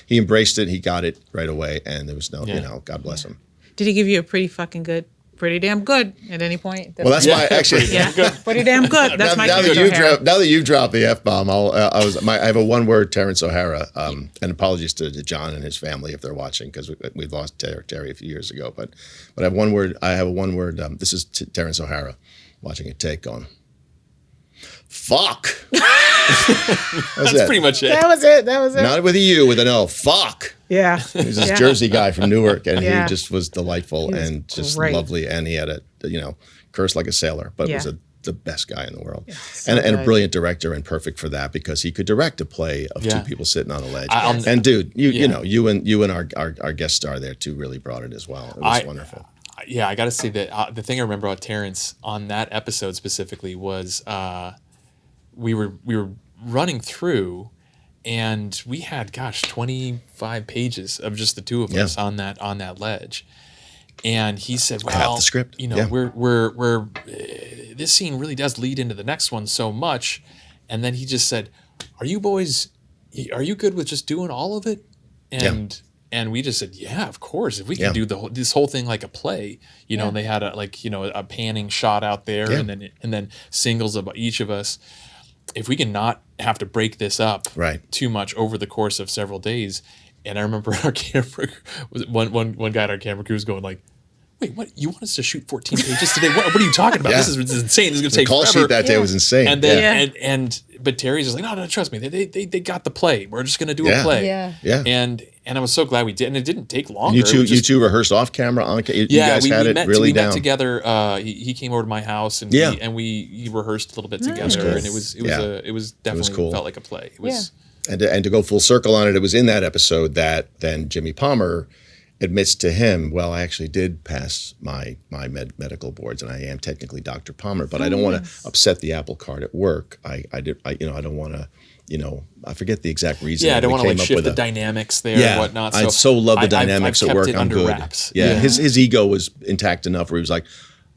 he embraced it. He got it right away, and there was no, you know, God bless him. Did he give you a pretty damn good at any point? Well, that's why actually. Pretty damn good. That's my now Terrence that O'Hara. now that you've dropped the F-bomb, I have a one-word Terrence O'Hara, and apologies to John and his family if they're watching because we lost Terry a few years ago. But I have one word. This is Terrence O'Hara watching a take going, fuck. That's pretty much it. That was it. Not with a U, with an O. Fuck. Yeah. He's this Jersey guy from Newark, and he just was delightful was and just great. lovely. And he had cursed like a sailor, but was the best guy in the world. so And a good. brilliant director and perfect for that because he could direct a play of two people sitting on a ledge. Yes. And dude, you know, you and our guest star there too really brought it as well. It was wonderful. Yeah, I got to say that the thing I remember about Terrence on that episode specifically was we were running through, and we had 25 pages of just the two of us on that ledge, and he said, "Well, Half the script. You know, we're this scene really does lead into the next one so much," and then he just said, "Are you good with just doing all of it?" And we just said, yeah, of course. If we can do this whole thing like a play, you know, and they had a panning shot out there, and then singles of each of us. If we can not have to break this up too much over the course of several days, and I remember our camera, one guy at our camera crew was going like, "Wait, what? You want us to shoot 14 pages today? What are you talking about? This is insane. This is going to take call forever." sheet that day was insane. And then but Terry's just like, no, trust me. They got the play. We're just going to do a play. Yeah. And I was so glad we did, and it didn't take longer. You two reheared off camera on. You guys had it really down. We met together. He came over to my house, and we rehearsed a little bit together, and it was definitely cool. Felt like a play. It was. And to go full circle on it, it was in that episode that then Jimmy Palmer admits to him, well, I actually did pass my medical boards, and I am technically Dr. Palmer, but I don't want to upset the apple cart at work. I don't want to, I forget the exact reason. Yeah, I don't want to shift the dynamics there and whatnot. I so love the dynamics I've at work. kept it I'm under good. wraps. Yeah, his ego was intact enough where he was like,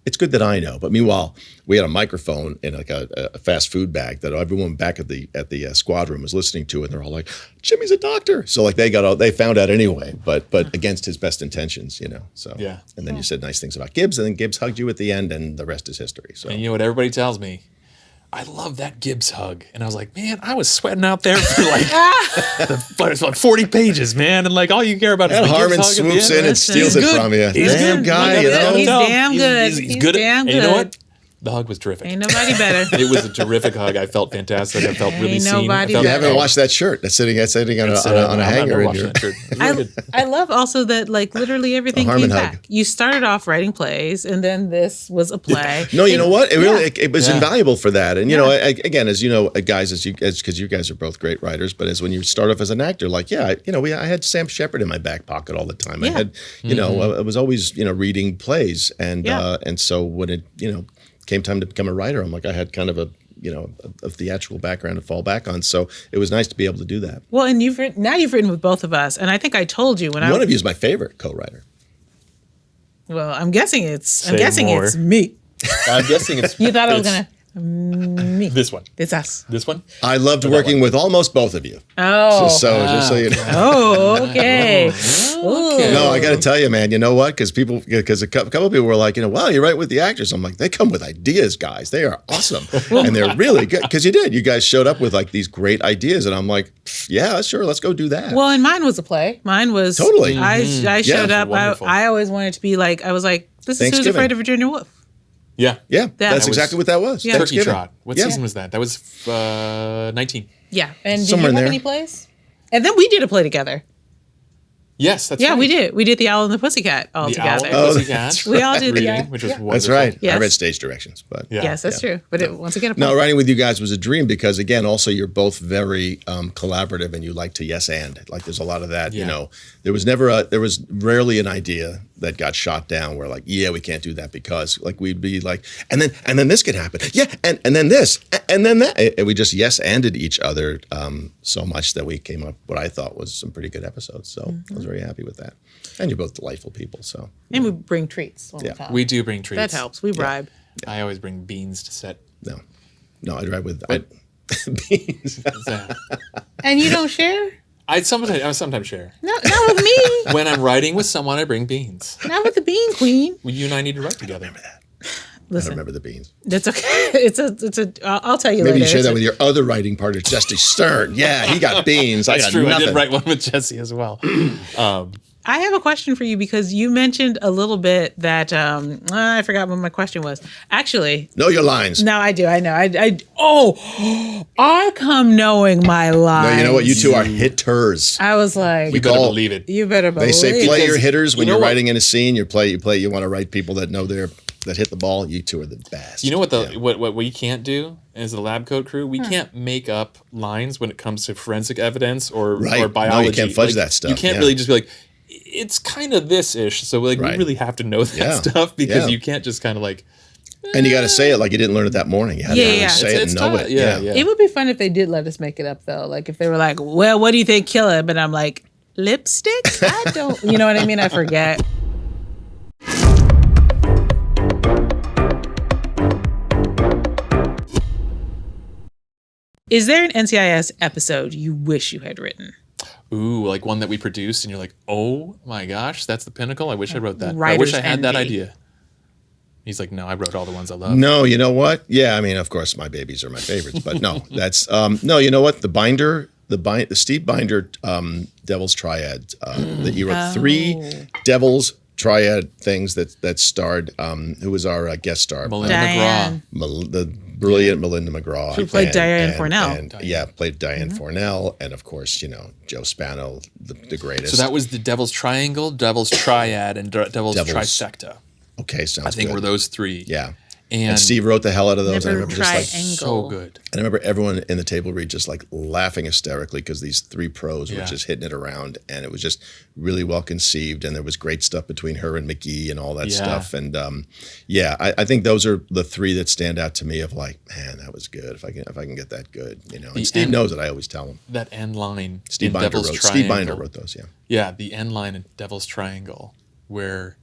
it's good that I know. But meanwhile, we had a microphone in like a fast food bag that everyone back at the squad room was listening to, and they're all like, "Jimmy's a doctor." So like they found out anyway, but against his best intentions, So And then you said nice things about Gibbs, and then Gibbs hugged you at the end, and the rest is history. So and you know what everybody tells me? I love that Gibbs hug. And I was like, man, I was sweating out there for like 40 pages, man. And like all you care about is the Harmon Gibbs hug. swoops in and steals it from you. He's Damn good. guy, He's damn good. He's good. Damn And you know good. what? The hug was terrific. Ain't nobody better. It was a terrific hug. I felt fantastic. I felt really Ain't seen. nobody I felt you haven't watched that shirt that's sitting on a hanger in your. I love also that like literally everything came Harmon back. hug. You started off writing plays, and then this was a play. No, you know what? It was invaluable for that. And again, as you know, guys, because you guys are both great writers, but as when you start off as an actor, like I had Sam Shepard in my back pocket all the time. I had I was always reading plays, and so when it came time to become a writer, I'm like I had kind of a theatrical background to fall back on, so it was nice to be able to do that. Well, and you've written with both of us, and I think I told you when one of you is my favorite co-writer. Well, I'm guessing it's more. it's me. I'm guessing it's. You thought I was gonna me. This one. It's us. This one. I loved working with almost both of you. Oh. Just so you know. Oh, okay. Okay. No, I got to tell you, man. You know what? Because a couple of people were like, wow, you're right with the actors. I'm like, they come with ideas, guys. They are awesome, and they're really good. Because you did. You guys showed up with like these great ideas, and I'm like, yeah, sure, let's go do that. Well, and mine was a play. Mine was Totally. I showed up. Wonderful. I always wanted to be like. I was like, this is Who's Thanksgiving. Afraid of Virginia Woolf. Yeah. Yeah, that's exactly what that was. Yeah. Turkey Thanksgiving. Trot. What season was that? That was 19. Yeah. And did Somewhere you in have there. any plays? And then we did a play together. Yes, that's Yeah, right. we did. We did The Owl and the Pussycat all The together. Owl and Pussycat. We all did the reading, Owl. which was wonderful. That's right. Yes. I read stage directions, but Yes, that's true. But once again, no, writing with you guys was a dream because, again, also you're both very collaborative and you like to yes and. Like there's a lot of that, Yeah. you know. There was rarely an idea that got shot down where like, yeah, we can't do that because like we'd be like, and then this could happen. Yeah, and then this, and then that. And we just yes anded each other so much that we came up what I thought was some pretty good episodes. So I was very happy with that. And you're both delightful people. So and we bring treats all the time. We do bring treats. That helps. We bribe. I always bring beans to set. no, I drive with beans. And you don't share? I sometimes share. No, not with me. When I'm writing with someone, I bring beans. Not with the Bean Queen. Well, you and I need to write together. Remember that. I Listen, don't remember the beans. that's okay. I'll tell you Maybe later. you share It's that a- with your other writing partner, Jesse Stern. Yeah, he got beans. I That's got true. nothing. I did write one with Jesse as well. I have a question for you because you mentioned a little bit that I forgot what my question was. Actually, Know your lines. no, I do. I know. I come knowing my lines. No, you know what? You two are hitters. I was like, You better all- believe it. you better believe. They say play your hitters when you know you're what? writing in a scene. You want to write people that know that hit the ball. You two are the best. You know what what we can't do as the lab coat crew? We can't make up lines when it comes to forensic evidence or Right. No, you biology. can't fudge that stuff, You can't yeah. really just be like, it's kind of this-ish. So like Right. we really have to know that Yeah. stuff because Yeah. you can't just kind of like And you got to say it like you didn't learn it that morning. You had to Yeah, really yeah. say it It's and know tough. it. Yeah, yeah. It would be fun if they did let us make it up though. Like if they were like, "Well, what do you think kill him?" And I'm like, "Lipstick? I don't." You know what I mean? I forget. Is there an NCIS episode you wish you had written? ooh, like one that we produced, and you're like, oh my gosh, that's the pinnacle. I wish I wrote that. I Writer's wish I had that envy. idea. He's like, no, I wrote all the ones I love. No, you know what? Yeah, I mean, of course, my babies are my favorites, but no, that's no. You know what? The Steve Binder Devil's Triad. That you wrote 3 Devil's Triad things that starred. Who was our guest star? Melinda Diane. The brilliant Melinda McGraw. Who played Diane Fornell. And, yeah, played Diane Fornell, and of course, Joe Spano, the greatest. So that was the Devil's Triangle, Devil's Triad, and Devil's Trifecta. okay. Sounds I think good. were those 3. Yeah. And, And Steve wrote the hell out of those. I Never remember just like triangle. so good. And I remember everyone in the table read just like laughing hysterically because these 3 pros were Yeah. just hitting it around, and it was just really well conceived. And there was great stuff between her and McGee and all that Yeah. stuff. And I think those are the 3 that stand out to me of like, man, that was good. If I can get that good, And Steve end- knows it. I always tell him. That end line Steve in Binder Devil's wrote. Triangle. Steve Binder wrote those. Yeah. Yeah, the end line in Devil's Triangle where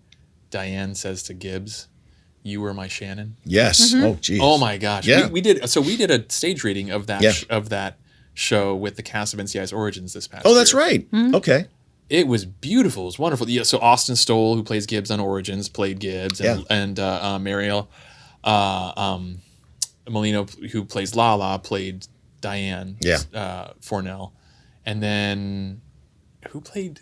Diane says to Gibbs, "You were my Shannon." Yes. Oh, geez. Oh my gosh. Yeah. We did a stage reading of that Yeah. of that show with the cast of NCIS Origins this past Oh, that's year. right. Okay. It was beautiful. It was wonderful. Yeah, so Austin Stoll, who plays Gibbs on Origins, played Gibbs, and Mariel Molino, who plays Lala, played Diane. Yeah. Fornell, and then who played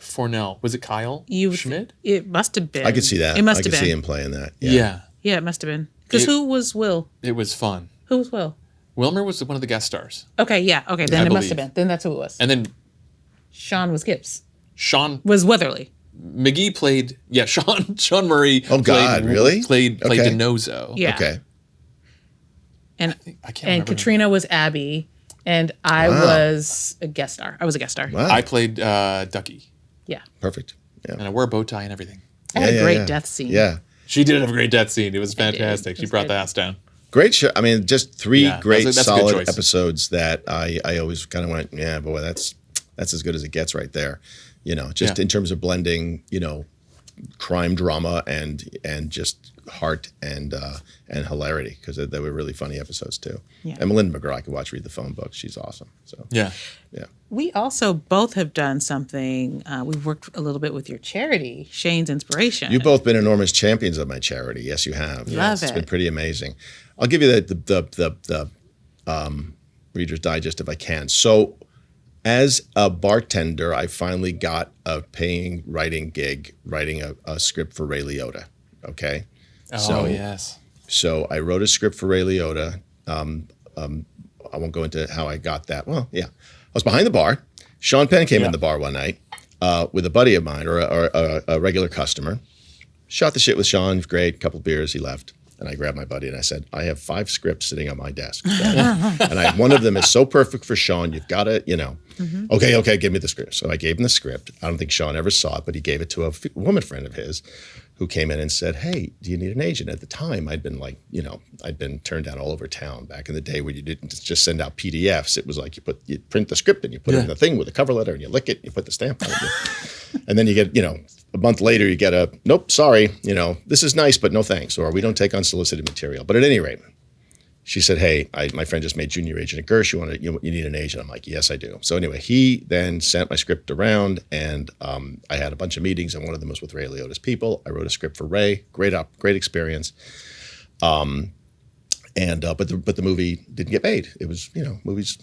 Fornell? Was it Kyle Schmidt? It must have been. I could see that. It must I have could been. see him playing that. Yeah, Yeah, it must have been. Because It- who was Will? it was fun. Who was Will? Wilmer was one of the guest stars, Okay, yeah. Okay, then I it must have believe. been. Then that's who it was. and then Sean was Gibbs. Sean Was Weatherly. McGee played. Yeah, Sean Murray. Oh, God, really? Played Okay. DiNozzo. Yeah. Okay. And I can't and remember. Katrina was Abby, and I Wow. was a guest star. I was a guest star. Wow. I played Ducky, Yeah. Perfect. Yeah. and I wore a bow tie and everything. I had Yeah, a great yeah. death scene. Yeah. She did have a great death scene. It was did. fantastic. It She was brought good. the ass down. Great show. I mean, just 3 Yeah, great, that's a good solid choice. episodes that I always kind of went, yeah, boy, that's as good as it gets right there. Just Yeah. in terms of blending, crime drama and just heart and hilarity, because they were really funny episodes too. Yeah. And Melinda McGraw, I could watch read the phone book. She's awesome. So Yeah. yeah. We also both have done something. We've worked a little bit with your charity, Shane's Inspiration. You've both been enormous champions of my charity. Yes, you have. Love It's been it. pretty amazing. I'll give you the Reader's Digest if I can. So, as a bartender, I finally got a paying writing gig, writing a script for Ray Liotta. Okay. Oh, yes. So I wrote a script for Ray Liotta. I won't go into how I got that. Well, yeah. I was behind the bar. Sean Penn came in the bar one night. with a buddy of mine or a regular customer. Shot the shit with Sean. Great. Couple beers. He left. And I grabbed my buddy and I said, I have 5 scripts sitting on my desk. And one of them is so perfect for Sean. You've got to, okay, give me the script. So I gave him the script. I don't think Sean ever saw it, but he gave it to a woman friend of his who came in and said, hey, do you need an agent? At the time, I'd been I'd been turned down all over town back in the day where you didn't just send out PDFs. It was like you print the script and you put it in the thing with a cover letter and you lick it, and you put the stamp on it. And then you get, a month later, you get nope, sorry, this is nice, but no thanks, or we don't take unsolicited material. But at any rate, she said, hey, my friend just made junior agent at Gersh. You need an agent. I'm like, yes, I do. So anyway, he then sent my script around, and I had a bunch of meetings, and one of them was with Ray Liotta's people. I wrote a script for Ray. Great experience. But the movie didn't get made. It was, movies.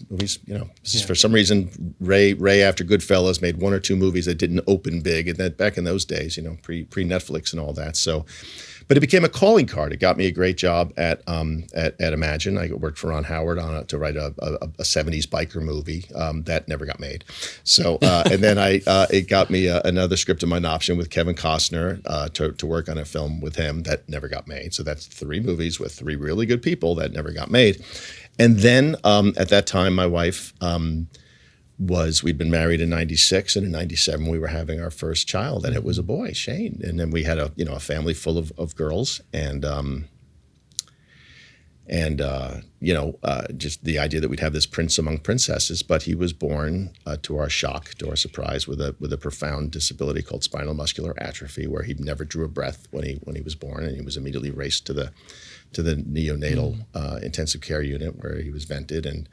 For some reason, Ray after Goodfellas made 1 or 2 movies that didn't open big, and that back in those days, pre Netflix and all that. So, but it became a calling card. It got me a great job at Imagine. I worked for Ron Howard to write a 70s biker movie that never got made. So and then it got me another script in my option with Kevin Costner to work on a film with him that never got made. So that's 3 movies with 3 really good people that never got made. And then at that time, my wife we'd been married in 96, and in 97 we were having our first child, and it was a boy, Shane. And then we had a family full of girls, and just the idea that we'd have this prince among princesses. But he was born to our shock, to our surprise, with a profound disability called spinal muscular atrophy, where he never drew a breath when he was born, and he was immediately raced to the neonatal intensive care unit where he was vented. And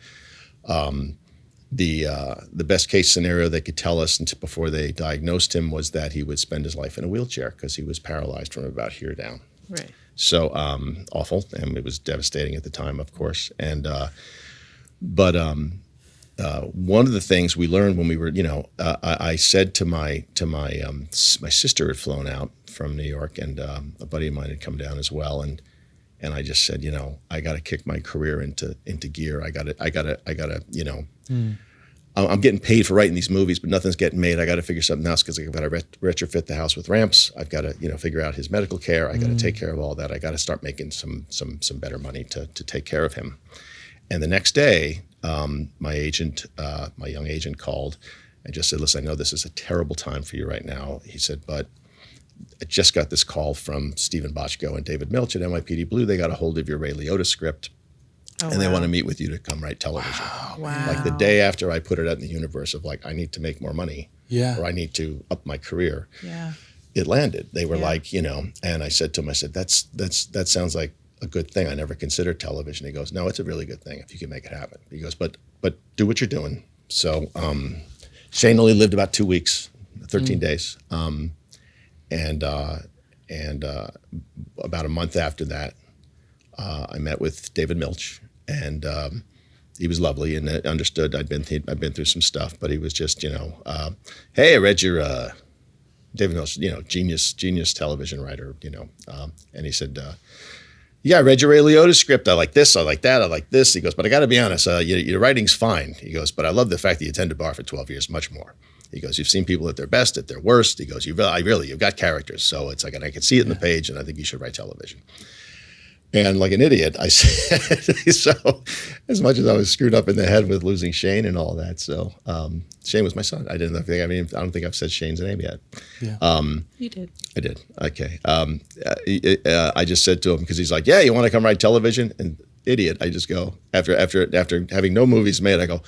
the best case scenario they could tell us before they diagnosed him was that he would spend his life in a wheelchair because he was paralyzed from about here down. Right. So awful, and it was devastating at the time, of course. And but one of the things we learned when we were, I said to my sister had flown out from New York, and a buddy of mine had come down as well, and I just said, I got to kick my career into gear. I got to. I'm getting paid for writing these movies, but nothing's getting made. I got to figure something else because I've got to retrofit the house with ramps. I've got to, figure out his medical care. I got to take care of all that. I got to start making some better money to take care of him. And the next day, my young agent called and just said, listen, I know this is a terrible time for you right now. He said, but I just got this call from Stephen Bochco and David Milch at NYPD Blue. They got a hold of your Ray Liotta script. And they want to meet with you to come write television. Wow. Like the day after I put it out in the universe of I need to make more money, or I need to up my career. Yeah. It landed. They were and I said to him, that sounds like a good thing. I never considered television. He goes, no, it's a really good thing if you can make it happen. He goes, but do what you're doing. So Shane only lived about 2 weeks, 13 days, and about a month after that, I met with David Milch. And he was lovely and understood I'd been through some stuff, but he was just, hey, I read your David Milch, genius television writer, and he said, yeah, I read your Ray Liotta script. I like this, I like that, I like this. He goes, but I got to be honest, your writing's fine. He goes, but I love the fact that you attended bar for 12 years, much more. He goes, you've seen people at their best, at their worst. He goes, you've got characters, so it's like, and I can see it in the page, and I think you should write television. And like an idiot, I said, so as much as I was screwed up in the head with losing Shane and all that. So Shane was my son. I don't think I've said Shane's name yet. Yeah. You did. I did. Okay. I just said to him, because he's like, yeah, you want to come write television? And idiot, I just go, after having no movies made, I go,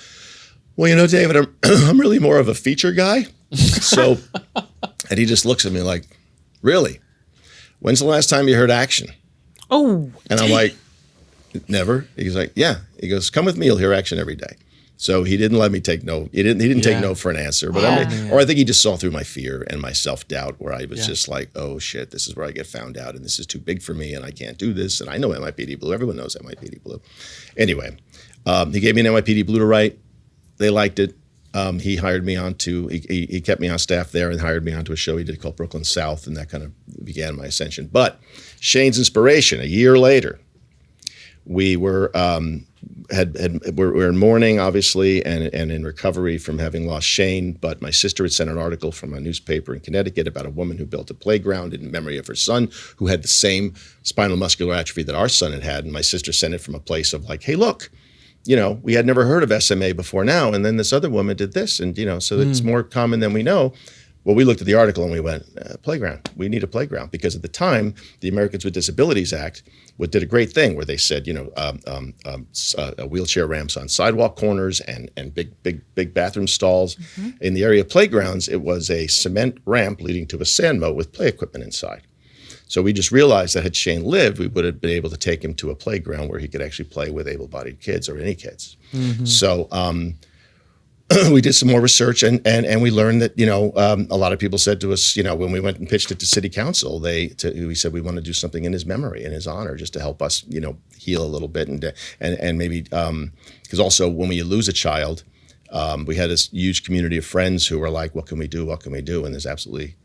well, David, I'm really more of a feature guy. So, and he just looks at me like, really? When's the last time you heard action? Oh, and I'm like, never. He's like, yeah. He goes, come with me. You'll hear action every day. So he didn't let me take no. He didn't take no for an answer. But or I think he just saw through my fear and my self-doubt, where I was just like, oh shit, this is where I get found out, and this is too big for me, and I can't do this. And I know NYPD Blue. Everyone knows NYPD Blue. Anyway, he gave me an NYPD Blue to write. They liked it. He hired me he kept me on staff there and hired me onto a show he did called Brooklyn South, and that kind of began my ascension. But Shane's inspiration, a year later, We were we're in mourning, obviously, and in recovery from having lost Shane. But my sister had sent an article from a newspaper in Connecticut about a woman who built a playground in memory of her son, who had the same spinal muscular atrophy that our son had. And my sister sent it from a place of like, hey, look, we had never heard of SMA before now, and then this other woman did this, and so it's more common than we know. Well, we looked at the article and we went, playground. We need a playground, because at the time, the Americans with Disabilities Act did a great thing where they said, wheelchair ramps on sidewalk corners and big bathroom stalls. Mm-hmm. In the area of playgrounds, it was a cement ramp leading to a sand moat with play equipment inside. So we just realized that had Shane lived, we would have been able to take him to a playground where he could actually play with able-bodied kids or any kids. Mm-hmm. So we did some more research, and we learned that a lot of people said to us, when we went and pitched it to City Council, we said we want to do something in his memory, in his honor, just to help us heal a little bit, and maybe because also when we lose a child, we had this huge community of friends who were like, what can we do? What can we do? And there's absolutely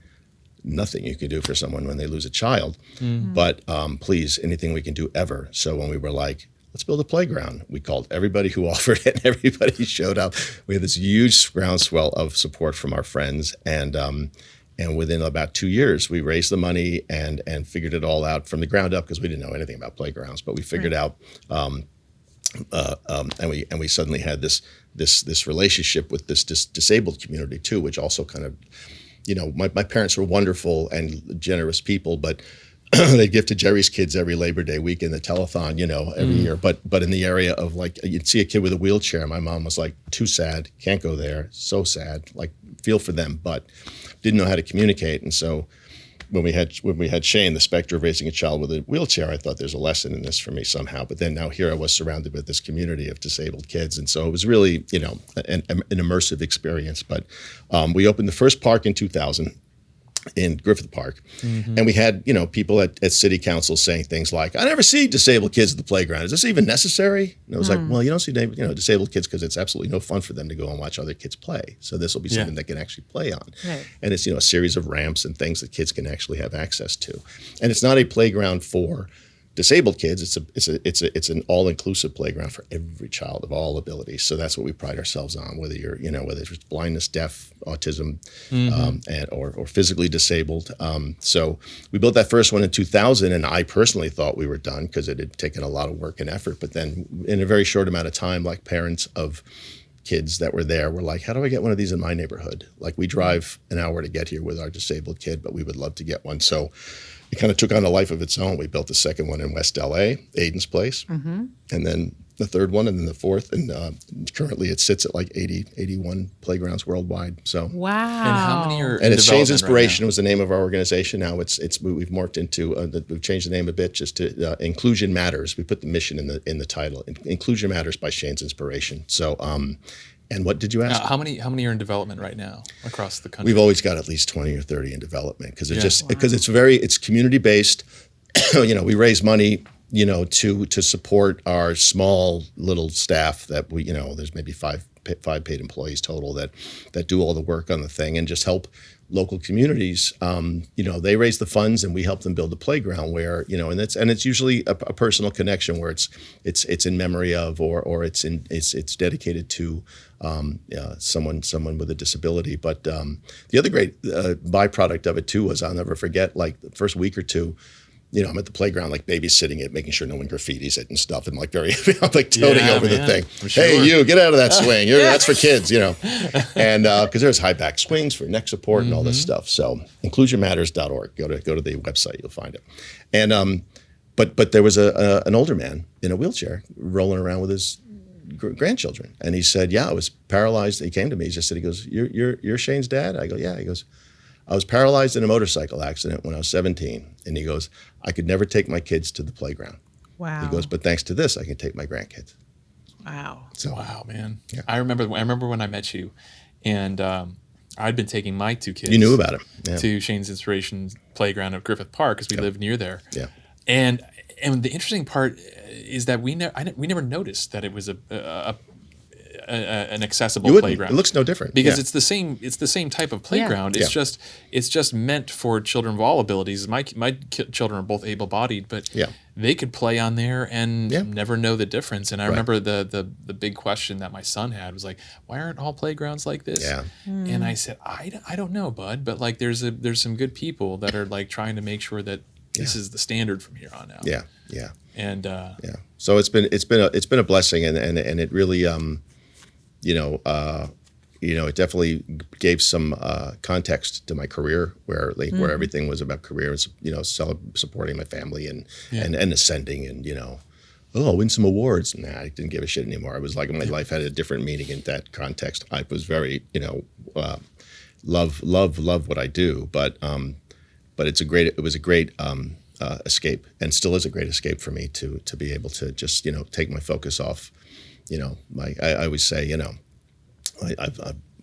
nothing you can do for someone when they lose a child. Mm-hmm. But please, anything we can do ever. So when we were like, let's build a playground, we called everybody who offered it, and everybody showed up. We had this huge groundswell of support from our friends, and within about 2 years, we raised the money and figured it all out from the ground up, because we didn't know anything about playgrounds, but we figured out, and we suddenly had this relationship with this disabled community too, which also kind of, my parents were wonderful and generous people, but they'd give to Jerry's kids every Labor Day weekend, the telethon, every year. But in the area of like, you'd see a kid with a wheelchair. My mom was like, too sad, can't go there, so sad, like feel for them, but didn't know how to communicate. And so when we had Shane, the specter of raising a child with a wheelchair, I thought there's a lesson in this for me somehow. But then now here I was surrounded with this community of disabled kids. And so it was really, an immersive experience. But we opened the first park in 2000. In Griffith Park. Mm-hmm. And we had, people at City Council saying things like, I never see disabled kids at the playground. Is this even necessary? And I was like, well, you don't see disabled kids because it's absolutely no fun for them to go and watch other kids play. So this will be something they can actually play on. Right. And it's, a series of ramps and things that kids can actually have access to. And it's not a playground for disabled kids. It's an all-inclusive playground for every child of all abilities. So that's what we pride ourselves on, whether you're, whether it's blindness, deaf, autism, or physically disabled. So we built that first one in 2000, and I personally thought we were done because it had taken a lot of work and effort. But then in a very short amount of time, like parents of kids that were there were like, how do I get one of these in my neighborhood? Like we drive an hour to get here with our disabled kid, but we would love to get one. So it kind of took on a life of its own. We built the second one in West LA, Aiden's place, and then the third one, and then the fourth. And currently it sits at like 81 playgrounds worldwide. So wow. And how many are? And it's Shane's Inspiration was the name of our organization. Now we've morphed into we've changed the name a bit just to Inclusion Matters. We put the mission in the title, Inclusion Matters by Shane's Inspiration. So. And what did you ask? How many are in development right now across the country? We've always got at least 20 or 30 in development because it's community based. We raise money, to support our small little staff that we, there's maybe five paid employees total that do all the work on the thing and just help local communities. They raise the funds and we help them build a playground where, and it's usually a personal connection where it's in memory of or it's dedicated to someone with a disability. But the other great byproduct of it too was I'll never forget, like the first week or two, I'm at the playground, like babysitting it, making sure no one graffitis it and stuff, and like I'm like toting over the thing. Sure. Hey, you get out of that swing. That's for kids, and because there's high back swings for neck support and all this stuff. So inclusionmatters.org. Go to the website, you'll find it. And but there was an older man in a wheelchair rolling around with his grandchildren, and he said, "Yeah, I was paralyzed." He came to me. He just said, "He goes, you're Shane's dad?" I go, "Yeah." He goes, I was paralyzed in a motorcycle accident when I was 17. And he goes, I could never take my kids to the playground. Wow. He goes, but thanks to this, I can take my grandkids. Wow. So, wow, man. Yeah. I remember when I met you, and I'd been taking my two kids. You knew about him. To Shane's Inspiration playground of Griffith Park because we lived near there. Yeah. And the interesting part is that we never noticed that it was an accessible playground. It looks no different because it's the same type of playground. Yeah. It's just meant for children of all abilities. My children are both able-bodied, but they could play on there and Yeah. never know the difference. And I remember the big question that my son had was like, why aren't all playgrounds like this? Yeah. And I said, I don't know, bud, but like there's some good people that are like trying to make sure that this is the standard from here on out. Yeah. Yeah. And Yeah. So it's been a blessing, and it really it definitely gave some context to my career, where everything was about career and supporting my family and ascending, and I'll win some awards. Nah, I didn't give a shit anymore. I was like, my life had a different meaning in that context. I was very love what I do, but it was a great escape, and still is a great escape for me to be able to just take my focus off. I always say I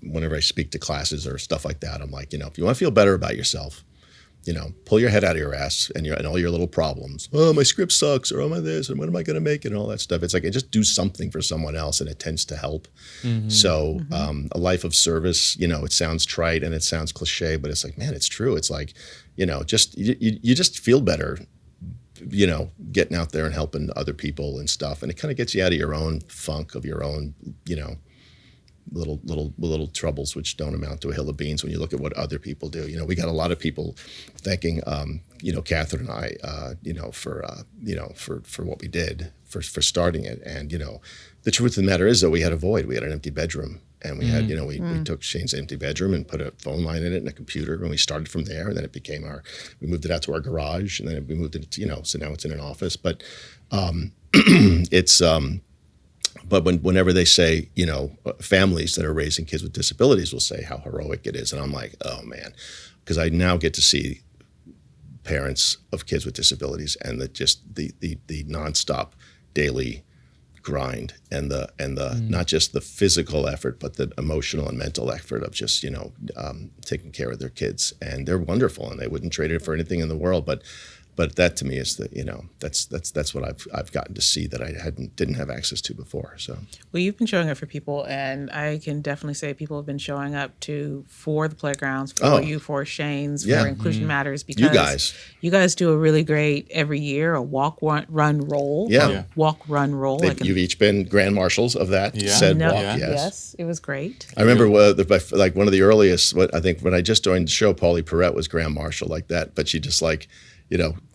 whenever I speak to classes or stuff like that, I'm like, if you want to feel better about yourself, pull your head out of your ass and all your little problems. Oh, my script sucks, or oh, my this, and when am I going to make it, and all that stuff. It's like, just do something for someone else, and it tends to help. Mm-hmm. So a life of service, it sounds trite and it sounds cliche, but it's like, man, it's true. It's like, you just feel better, getting out there and helping other people and stuff. And it kind of gets you out of your own funk of your own, little troubles, which don't amount to a hill of beans when you look at what other people do. We got a lot of people thanking, Catherine and I, for what we did, for starting it. And, the truth of the matter is that we had a void. We had an empty bedroom, and we had, we took Shane's empty bedroom and put a phone line in it and a computer, and we started from there. And then it became we moved it out to our garage, and then we moved it, so now it's in an office. But but whenever they say, families that are raising kids with disabilities will say how heroic it is. And I'm like, oh man, because I now get to see parents of kids with disabilities, and the nonstop daily grind, and the not just the physical effort, but the emotional and mental effort of just, taking care of their kids. And they're wonderful, and they wouldn't trade it for anything in the world. But that to me is that's what I've gotten to see that I didn't have access to before. So well, you've been showing up for people, and I can definitely say people have been showing up for the playgrounds, for you, for Shane's, for Inclusion Matters, because you guys do a really great every year a walk, run, roll. Walk, run, roll. You've each been grand marshals of that said walk. Yes, it was great. I remember like one of the earliest. I think when I just joined the show, Paulie Perrette was grand marshal like that, but she just like.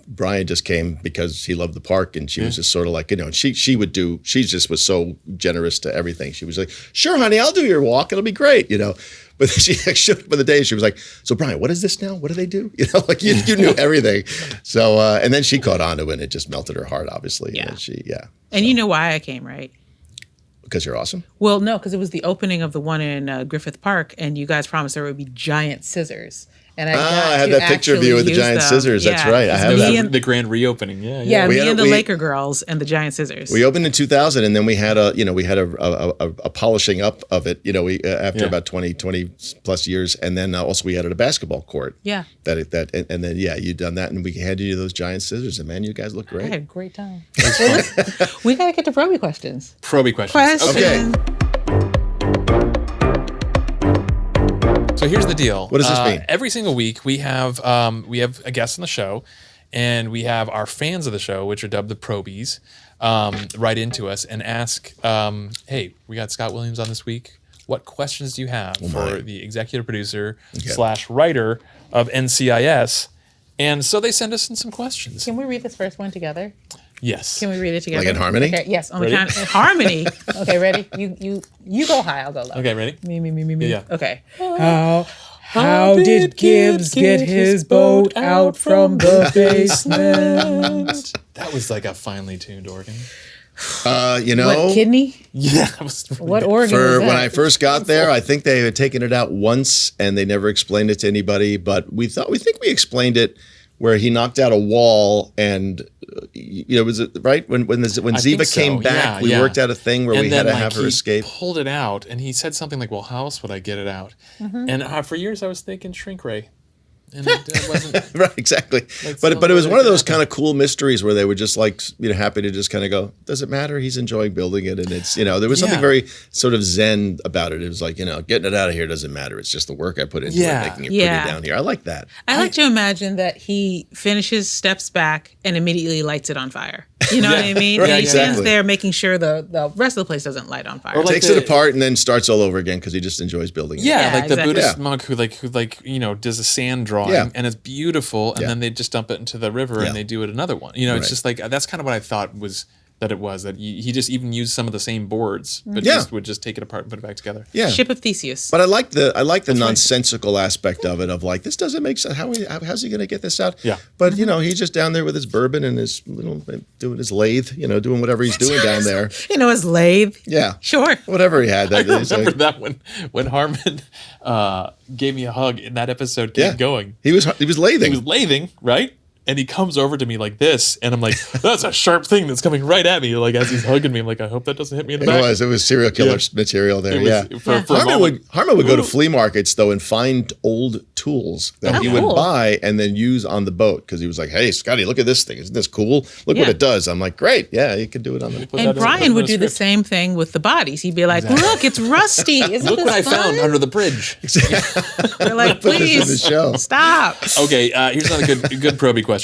Brian just came because he loved the park, and she was just sort of like, she just was so generous to everything. She was like, sure, honey, I'll do your walk. It'll be great, But she showed up on the day, she was like, so Brian, what is this now? What do they do? Like you knew everything. So, and then she caught on to it, and it just melted her heart, obviously. Yeah. And you know why I came, right? Because you're awesome? Well, no, because it was the opening of the one in Griffith Park, and you guys promised there would be giant scissors. And I had that picture of you with the giant scissors. That's right. I have that. The grand reopening. Me and the Laker girls and the giant scissors. We opened in 2000, and then we had a polishing up of it. After about 20 plus years, and then also we added a basketball court. Yeah. And then you'd done that, and we handed you those giant scissors, and man, you guys look great. I had a great time. We gotta get to Proby questions. Proby questions. Okay. So here's the deal. What does this mean? Every single week we have a guest on the show, and we have our fans of the show, which are dubbed the Probies, write into us and ask, hey, we got Scott Williams on this week. What questions do you have for the executive producer / writer of NCIS? And so they send us in some questions. Can we read this first one together? Yes. Can we read it together? Like in harmony? Okay, yes. On the count harmony. Okay, ready? You go high, I'll go low. Okay, ready? Me. Yeah. Okay. How did Gibbs get his boat out from the basement? That was like a finely tuned organ. What, kidney? Yeah. What organ was that? When I first got there, I think they had taken it out once, and they never explained it to anybody. But we think we explained it where he knocked out a wall, and was it right when Ziva came back? We worked out a thing where we had to have her escape. He pulled it out, and he said something like, "Well, how else would I get it out?" Mm-hmm. And for years, I was thinking shrink ray. And it wasn't right, exactly. But it was one of those kind of cool mysteries where they were just like, happy to just kind of go, does it matter? He's enjoying building it. And it's, there was something very sort of zen about it. It was like, getting it out of here doesn't matter. It's just the work I put into it, making it pretty down here. I like that. I like to imagine that he finishes, steps back, and immediately lights it on fire. You know what I mean? Right, and he exactly. stands there making sure the rest of the place doesn't light on fire. Or takes it apart and then starts all over again because he just enjoys building it. Yeah, like exactly. the Buddhist monk who does a sand drawing and it's beautiful, and then they just dump it into the river and they do it another one. It's just like that's kind of what I thought that he just even used some of the same boards, but would just take it apart and put it back together. Yeah, Ship of Theseus. But I like the nonsensical aspect of it, of like, this doesn't make sense. How's he going to get this out? Yeah. But he's just down there with his bourbon and his doing his lathe, doing whatever he's doing down there. His lathe. Yeah. Sure. Whatever he had. I remember that when Harmon gave me a hug and that episode kept going. He was lathing. He was lathing, right? And he comes over to me like this, and I'm like, that's a sharp thing that's coming right at me. Like, as he's hugging me, I'm like, I hope that doesn't hit me in the back. It was serial killer material there, For Harmon would go to flea markets, though, and find old tools that he would buy and then use on the boat. Because he was like, hey, Scotty, look at this thing. Isn't this cool? Look what it does. I'm like, great. Yeah, you could do it on the boat. And Brian would do the same thing with the bodies. He'd be like, look, it's rusty. Isn't look this what I fun? found under the bridge. They're like, please, stop. Okay, here's another good Proby question.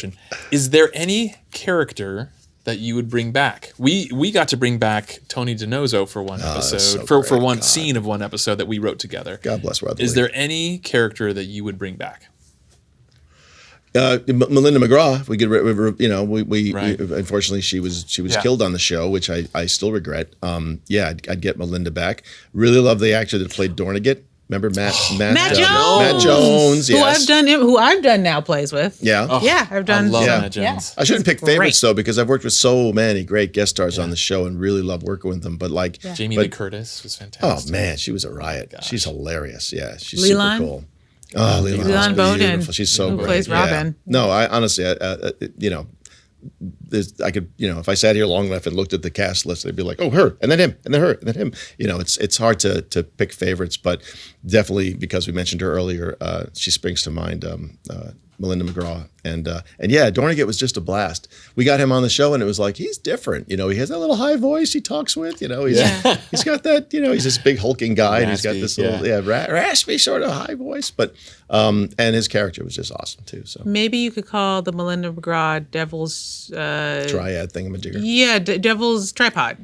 Is there any character that you would bring back? We got to bring back Tony DiNozzo for one episode, for one scene of one episode that we wrote together. God bless Weatherly. Is there any character that you would bring back? Melinda McGraw. We could, unfortunately she was killed on the show, which I still regret. I'd get Melinda back. Really love the actor that played Dornigat. Remember Matt Jones? Matt Jones, yes. Who I've done now plays with. Yeah. I've done. I love Matt Jones. Yeah. I shouldn't pick favorites though, because I've worked with so many great guest stars on the show and really love working with them. But Jamie Lee Curtis was fantastic. Oh man, she was a riot. Gosh. She's hilarious. Yeah, she's Leland? super cool. Oh, Leland Bowden. She's so who great. plays Robin. No, I honestly, I could, if I sat here long enough and looked at the cast list, they'd be like, oh, her, and then him, and then her, and then him. It's hard to pick favorites, but definitely because we mentioned her earlier, she springs to mind, Melinda McGraw. And Dornigat was just a blast. We got him on the show and it was like, he's different. He has that little high voice he talks with, he's got that, he's this big hulking guy and he's got this little, raspy sort of high voice, but, and his character was just awesome too. So maybe you could call the Melinda McGraw Devil's, triad thingamajigger. Yeah. Devil's tripod.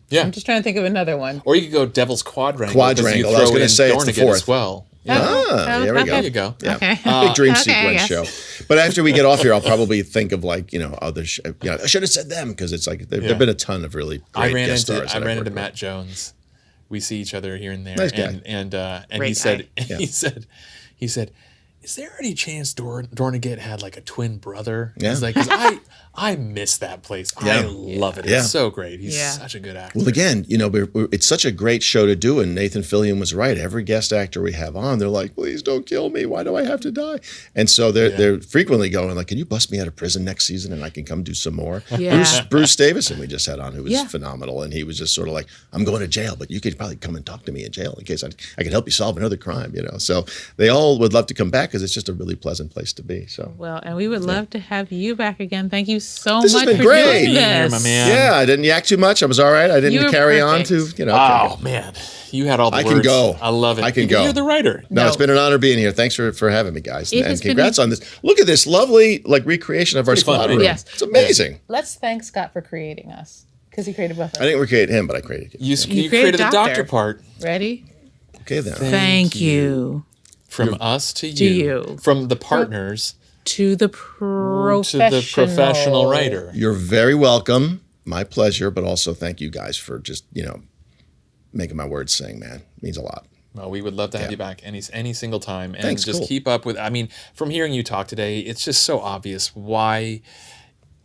Yeah. I'm just trying to think of another one. Or you could go Devil's Quadrangle. Quadrangle. I was going to say it's the fourth. As well. Yeah. There we go. There you go. Yeah. Okay. Big dream sequence show. But after we get off here, I'll probably think of other. I should have said them because it's like there've been a ton of really great guest stars. I ran into Matt Jones. We see each other here and there. Nice guy. And he said, is there any chance Dornigat had like a twin brother? Yeah. He's like, 'cause I miss that place. I love it. It's so great. He's such a good actor. Well, again, it's such a great show to do, and Nathan Fillion was right. Every guest actor we have on, they're like, please don't kill me. Why do I have to die? And so they're frequently going like, can you bust me out of prison next season and I can come do some more? Yeah. Bruce Davison we just had on, who was phenomenal, and he was just sort of like, I'm going to jail, but you could probably come and talk to me in jail in case I can help you solve another crime. So they all would love to come back because it's just a really pleasant place to be. So and we would love to have you back again. Thank you so This much has been for great. doing this. My man. Yeah, I didn't yak too much. I was all right. I didn't carry on to, Oh man, you had all the words. I can go. I love it. I can go. You're the writer. No, it's been an honor being here. Thanks for having me, guys. And congrats on this. Look at this lovely recreation of our squad room. Yes. It's amazing. Let's thank Scott for creating us because he created both of us. I didn't recreate him, but I created you. You created the doctor part. Ready? Okay, then. Thank you. From us to you. From the partners to the professional writer. You're very welcome. My pleasure, but also thank you guys for just, making my words sing, man. It means a lot. Well, we would love to have you back any single time. And Thanks, just keep up with, from hearing you talk today, it's just so obvious why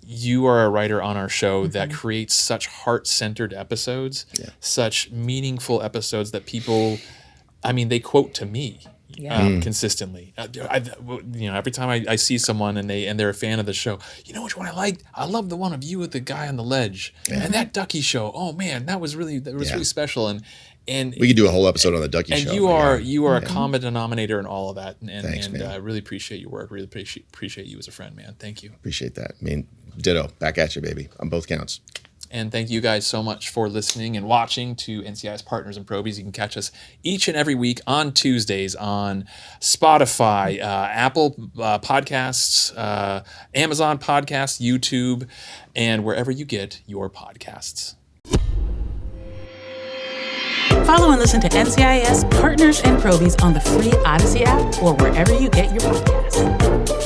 you are a writer on our show that creates such heart-centered episodes, such meaningful episodes that people, they quote to me. consistently. Every time I see someone and they're a fan of the show, you know which one I liked? I love the one of you with the guy on the ledge and that Ducky show. Oh man, that was really special. And we could do a whole episode on the Ducky show. And you are a common denominator in all of that. And I really appreciate your work. Really appreciate you as a friend, man. Thank you. Appreciate that. I mean, ditto. Back at you, baby. On both counts. And thank you guys so much for listening and watching to NCIS Partners and Probies. You can catch us each and every week on Tuesdays on Spotify, Apple Podcasts, Amazon Podcasts, YouTube, and wherever you get your podcasts. Follow and listen to NCIS Partners and Probies on the free Odyssey app or wherever you get your podcasts.